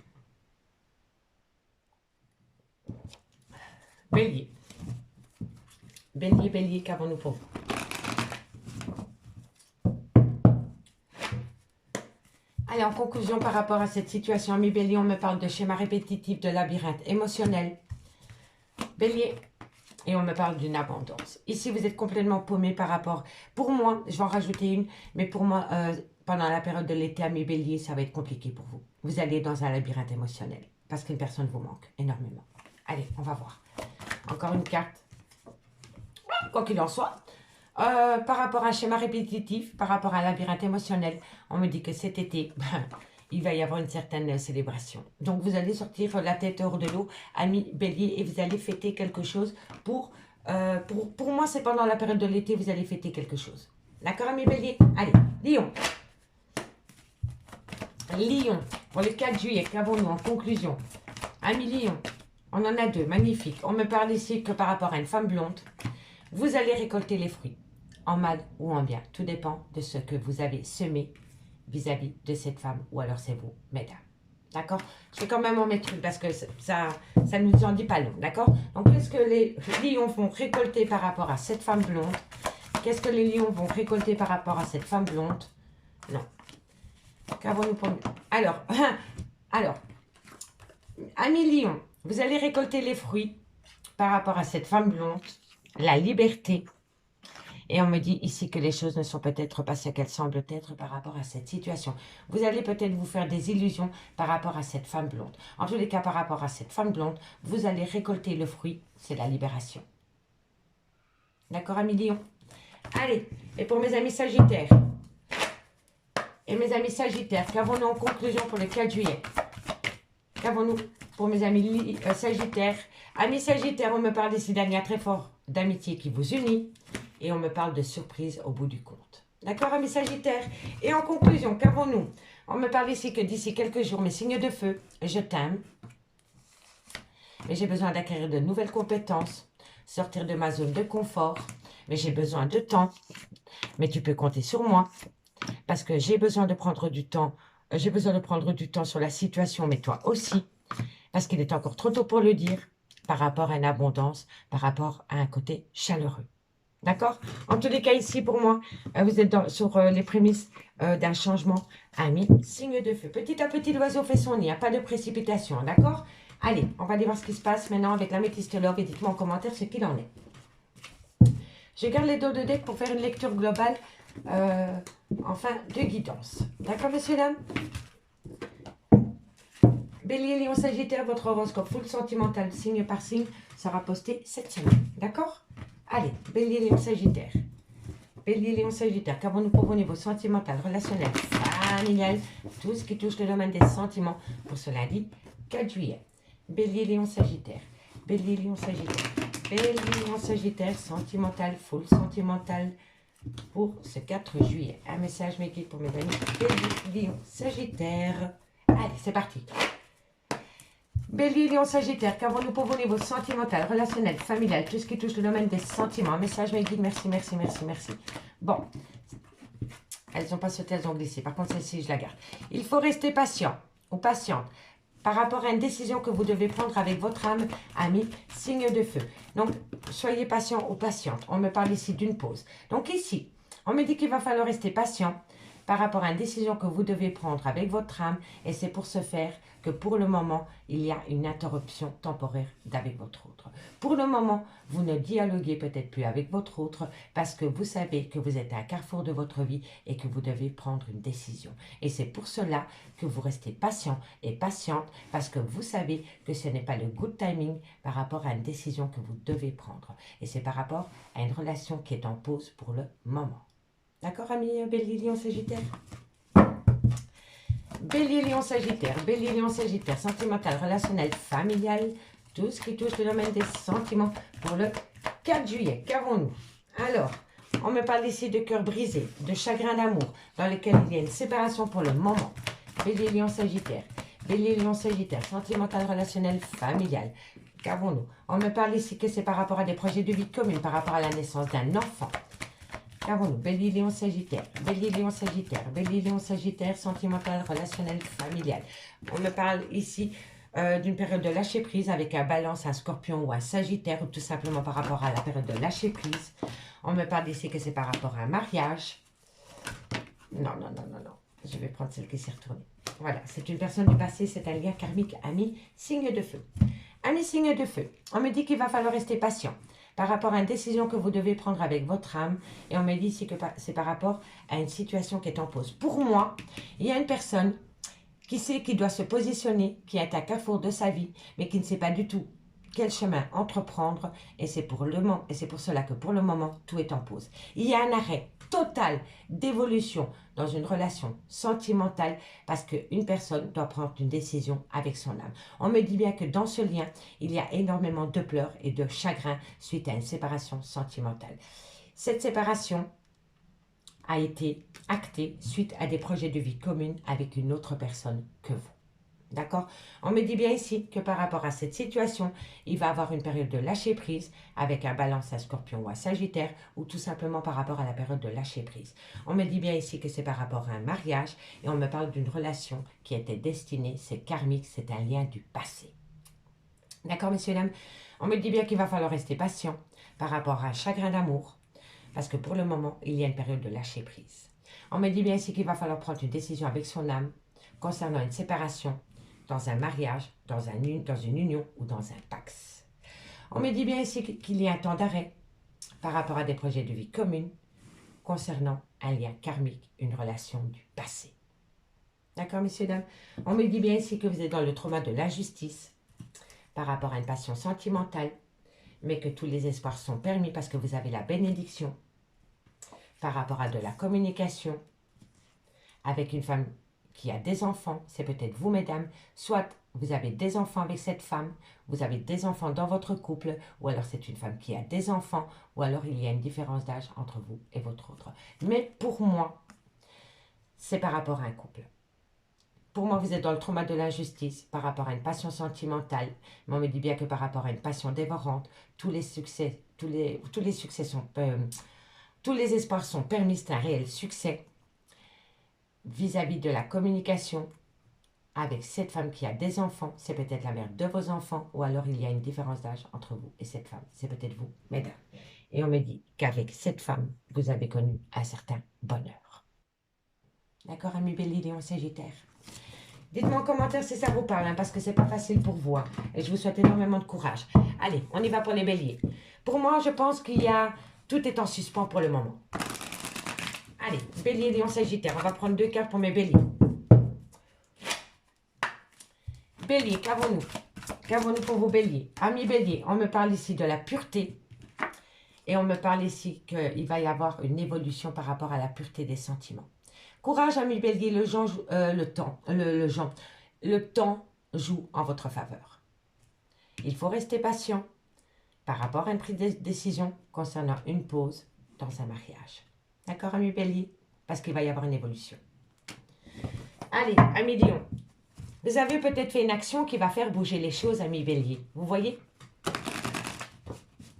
Bélier. Bélier, Bélier, qu'avons-nous pour vous? Allez, en conclusion, par rapport à cette situation, ami Bélier, on me parle de schéma répétitif, de labyrinthe émotionnel. Bélier, et on me parle d'une abondance. Ici, vous êtes complètement paumé par rapport... Pour moi, je vais en rajouter une, mais pour moi... pendant la période de l'été, amis Bélier, ça va être compliqué pour vous. Vous allez dans un labyrinthe émotionnel parce qu'une personne vous manque énormément. Allez, on va voir. Encore une carte. Quoi qu'il en soit, par rapport à un schéma répétitif, par rapport à un labyrinthe émotionnel, on me dit que cet été, il va y avoir une certaine célébration. Donc, vous allez sortir la tête hors de l'eau, amis Bélier, et vous allez fêter quelque chose pour moi, c'est pendant la période de l'été, vous allez fêter quelque chose. D'accord, amis Bélier? Allez, Lion. Lion, pour le 4 juillet, qu'avons-nous en conclusion? Amis Lion, on en a 2, magnifique. On me parle ici que par rapport à une femme blonde, vous allez récolter les fruits, en mal ou en bien. Tout dépend de ce que vous avez semé vis-à-vis de cette femme, ou alors c'est vous, mesdames. D'accord? Je vais quand même en mettre une parce que ça ne nous en dit pas long, d'accord? Donc, qu'est-ce que les lions vont récolter par rapport à cette femme blonde? Qu'est-ce que les lions vont récolter par rapport à cette femme blonde? Non. Qu'avons-nous pour nous? Alors, amis lions, vous allez récolter les fruits par rapport à cette femme blonde, la liberté. Et on me dit ici que les choses ne sont peut-être pas ce qu'elles semblent être par rapport à cette situation. Vous allez peut-être vous faire des illusions par rapport à cette femme blonde. En tous les cas, par rapport à cette femme blonde, vous allez récolter le fruit, c'est la libération. D'accord, amis Lion? Allez, et pour mes amis Sagittaires. Et mes amis Sagittaires, qu'avons-nous en conclusion pour le 4 juillet? Qu'avons-nous pour mes amis Sagittaires? Amis Sagittaires, on me parle ici d'un lien très fort d'amitié qui vous unit. Et on me parle de surprise au bout du compte. D'accord, amis Sagittaires? Et en conclusion, qu'avons-nous? On me parle ici que d'ici quelques jours, mes signes de feu, je t'aime. Mais j'ai besoin d'acquérir de nouvelles compétences, sortir de ma zone de confort. Mais j'ai besoin de temps. Mais tu peux compter sur moi. Parce que j'ai besoin de prendre du temps. J'ai besoin de prendre du temps sur la situation, mais toi aussi. Parce qu'il est encore trop tôt pour le dire. Par rapport à une abondance, par rapport à un côté chaleureux. D'accord? En tous les cas, ici, pour moi, vous êtes sur les prémices d'un changement. Amis, signe de feu. Petit à petit, l'oiseau fait son nid. Il n'y a pas de précipitation. D'accord? Allez, on va aller voir ce qui se passe maintenant avec l'améthyste love et dites-moi en commentaire ce qu'il en est. Je garde les dos de deck pour faire une lecture globale, enfin, de guidance. D'accord, messieurs, dames? Bélier, Lion, Sagittaire, votre horoscope full sentimental, signe par signe, sera posté cette semaine. D'accord? Allez, Bélier, Lion, Sagittaire. Bélier, Lion, Sagittaire, qu'avons-nous pour vos niveaux sentimental, relationnel, familial, tout ce qui touche le domaine des sentiments pour ce lundi 4 juillet. Bélier, Lion, Sagittaire. Bélier, Lion, Sagittaire. Bélier, Lion, Sagittaire, sentimental, full sentimental pour ce 4 juillet. Un message mes guides pour mes amis. Bélier, Lion, Sagittaire. Allez, c'est parti. Bélier, Lion, Sagittaire, qu'avons-nous pour vos niveaux sentimental, relationnel, familial, tout ce qui touche le domaine des sentiments. Un message, mes guides, merci, merci, merci, merci. Bon, elles n'ont pas sauté, elles ont glissé. Par contre, celle-ci, je la garde. Il faut rester patient ou patiente par rapport à une décision que vous devez prendre avec votre âme, ami, signe de feu. Donc, soyez patient ou patiente. On me parle ici d'une pause. Donc ici, on me dit qu'il va falloir rester patient par rapport à une décision que vous devez prendre avec votre âme. Et c'est pour ce faire que pour le moment, il y a une interruption temporaire d'avec votre autre. Pour le moment, vous ne dialoguez peut-être plus avec votre autre parce que vous savez que vous êtes à un carrefour de votre vie et que vous devez prendre une décision. Et c'est pour cela que vous restez patient et patiente parce que vous savez que ce n'est pas le good timing par rapport à une décision que vous devez prendre. Et c'est par rapport à une relation qui est en pause pour le moment. D'accord, amis Bélier, Lion, Sagittaire? Bélier, Lion, Sagittaire. Bélier, Lion, Sagittaire. Sentimental, relationnel, familial. Tout ce qui touche le domaine des sentiments pour le 4 juillet. Qu'avons-nous? Alors, on me parle ici de cœur brisé, de chagrin d'amour, dans lequel il y a une séparation pour le moment. Bélier, Lion, Sagittaire. Bélier, Lion, Sagittaire. Sentimental, relationnel, familial. Qu'avons-nous? On me parle ici que c'est par rapport à des projets de vie commune, par rapport à la naissance d'un enfant. Qu'avons-nous? Bélier, Lion, Sagittaire. Bélier, Lion, Sagittaire. Bélier, Lion, Sagittaire, sentimental, relationnel, familial. On me parle ici d'une période de lâcher prise avec un balance, un scorpion ou un sagittaire, ou tout simplement par rapport à la période de lâcher prise. On me parle ici que c'est par rapport à un mariage. Non, non, non, non, non. Je vais prendre celle qui s'est retournée. Voilà, c'est une personne du passé, c'est un lien karmique, ami, signe de feu. Ami, signe de feu. On me dit qu'il va falloir rester patient par rapport à une décision que vous devez prendre avec votre âme. Et on me dit ici que c'est par rapport à une situation qui est en pause. Pour moi, il y a une personne qui sait qu'il doit se positionner, qui est à carrefour de sa vie, mais qui ne sait pas du tout quel chemin entreprendre. Et c'est pour cela que pour le moment, tout est en pause. Il y a un arrêt total d'évolution dans une relation sentimentale parce qu'une personne doit prendre une décision avec son âme. On me dit bien que dans ce lien, il y a énormément de pleurs et de chagrin suite à une séparation sentimentale. Cette séparation a été actée suite à des projets de vie communs avec une autre personne que vous. D'accord? On me dit bien ici que par rapport à cette situation, il va avoir une période de lâcher prise avec un balance à scorpion ou à sagittaire ou tout simplement par rapport à la période de lâcher prise. On me dit bien ici que c'est par rapport à un mariage et on me parle d'une relation qui était destinée, c'est karmique, c'est un lien du passé. D'accord, messieurs, dames? On me dit bien qu'il va falloir rester patient par rapport à un chagrin d'amour parce que pour le moment, il y a une période de lâcher prise. On me dit bien ici qu'il va falloir prendre une décision avec son âme concernant une séparation, dans un mariage, dans une union ou dans un pax. On me dit bien ici qu'il y a un temps d'arrêt par rapport à des projets de vie communs concernant un lien karmique, une relation du passé. D'accord, messieurs, dames? On me dit bien ici que vous êtes dans le trauma de l'injustice par rapport à une passion sentimentale, mais que tous les espoirs sont permis parce que vous avez la bénédiction par rapport à de la communication avec une femme qui a des enfants, c'est peut-être vous, mesdames, soit vous avez des enfants avec cette femme, vous avez des enfants dans votre couple, ou alors c'est une femme qui a des enfants, ou alors il y a une différence d'âge entre vous et votre autre. Mais pour moi, c'est par rapport à un couple. Pour moi, vous êtes dans le trauma de l'injustice par rapport à une passion sentimentale. Mais on me dit bien que par rapport à une passion dévorante, tous les succès sont... tous les espoirs sont permis, c'est un réel succès vis-à-vis de la communication avec cette femme qui a des enfants. C'est peut-être la mère de vos enfants, ou alors il y a une différence d'âge entre vous et cette femme. C'est peut-être vous, mesdames. Et on me dit qu'avec cette femme, vous avez connu un certain bonheur. D'accord, amis Bélier, Lion, Sagittaire? Dites-moi en commentaire si ça vous parle, hein, parce que c'est pas facile pour vous. Hein, et je vous souhaite énormément de courage. Allez, on y va pour les béliers. Pour moi, je pense qu'il y a... Tout est en suspens pour le moment. Allez, bélier, lion, sagittaire. On va prendre 2 cartes pour mes béliers. Bélier, qu'avons-nous? Qu'avons-nous pour vos béliers? Amis bélier, on me parle ici de la pureté. Et on me parle ici qu'il va y avoir une évolution par rapport à la pureté des sentiments. Courage, amis bélier, le temps joue en votre faveur. Il faut rester patient par rapport à une prise de décision concernant une pause dans un mariage. D'accord, amis bélier? Parce qu'il va y avoir une évolution. Allez, amis lion, vous avez peut-être fait une action qui va faire bouger les choses, amis bélier. Vous voyez?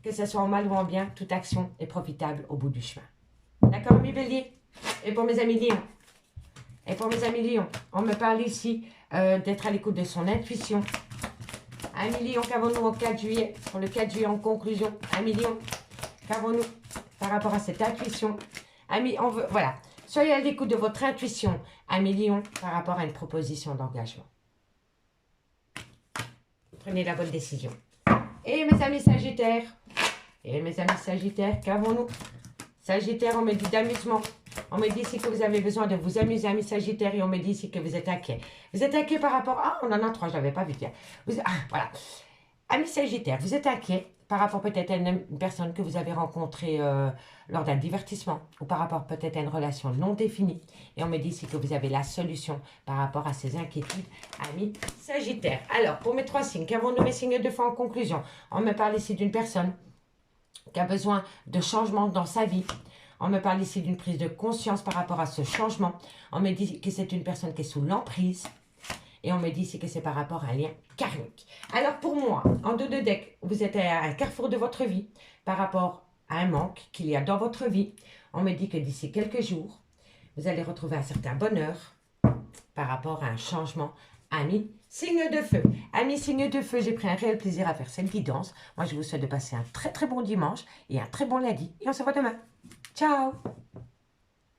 Que ce soit en mal ou en bien, toute action est profitable au bout du chemin. D'accord, amis bélier? Et pour mes amis lions, on me parle ici d'être à l'écoute de son intuition. Amis lions, qu'avons-nous au 4 juillet? Pour le 4 juillet en conclusion, amis lions, qu'avons-nous par rapport à cette intuition? Amis, voilà, soyez à l'écoute de votre intuition, amis lions, par rapport à une proposition d'engagement. Prenez la bonne décision. Et mes amis sagittaires, qu'avons-nous? Sagittaire, on me dit d'amusement. On me dit ici que vous avez besoin de vous amuser, amis sagittaires, et on me dit ici que vous êtes inquiet. Vous êtes inquiet par rapport... Ah, on en a 3, je ne l'avais pas vu. Voilà. Amis sagittaires, vous êtes inquiet par rapport peut-être à une personne que vous avez rencontrée lors d'un divertissement, ou par rapport peut-être à une relation non définie. Et on me dit ici que vous avez la solution par rapport à ces inquiétudes, amis sagittaires. Alors, pour mes 3 signes, qu'avons-nous mes signes de foi en conclusion? On me parle ici d'une personne qui a besoin de changement dans sa vie. On me parle ici d'une prise de conscience par rapport à ce changement. On me dit que c'est une personne qui est sous l'emprise. Et on me dit ici que c'est par rapport à un lien karmique. Alors pour moi, en 2 de deck, vous êtes à un carrefour de votre vie par rapport à un manque qu'il y a dans votre vie. On me dit que d'ici quelques jours, vous allez retrouver un certain bonheur par rapport à un changement. Amis, signe de feu. Amis, signe de feu, j'ai pris un réel plaisir à faire cette guidance. Moi, je vous souhaite de passer un très très bon dimanche et un très bon lundi. Et on se voit demain. Ciao!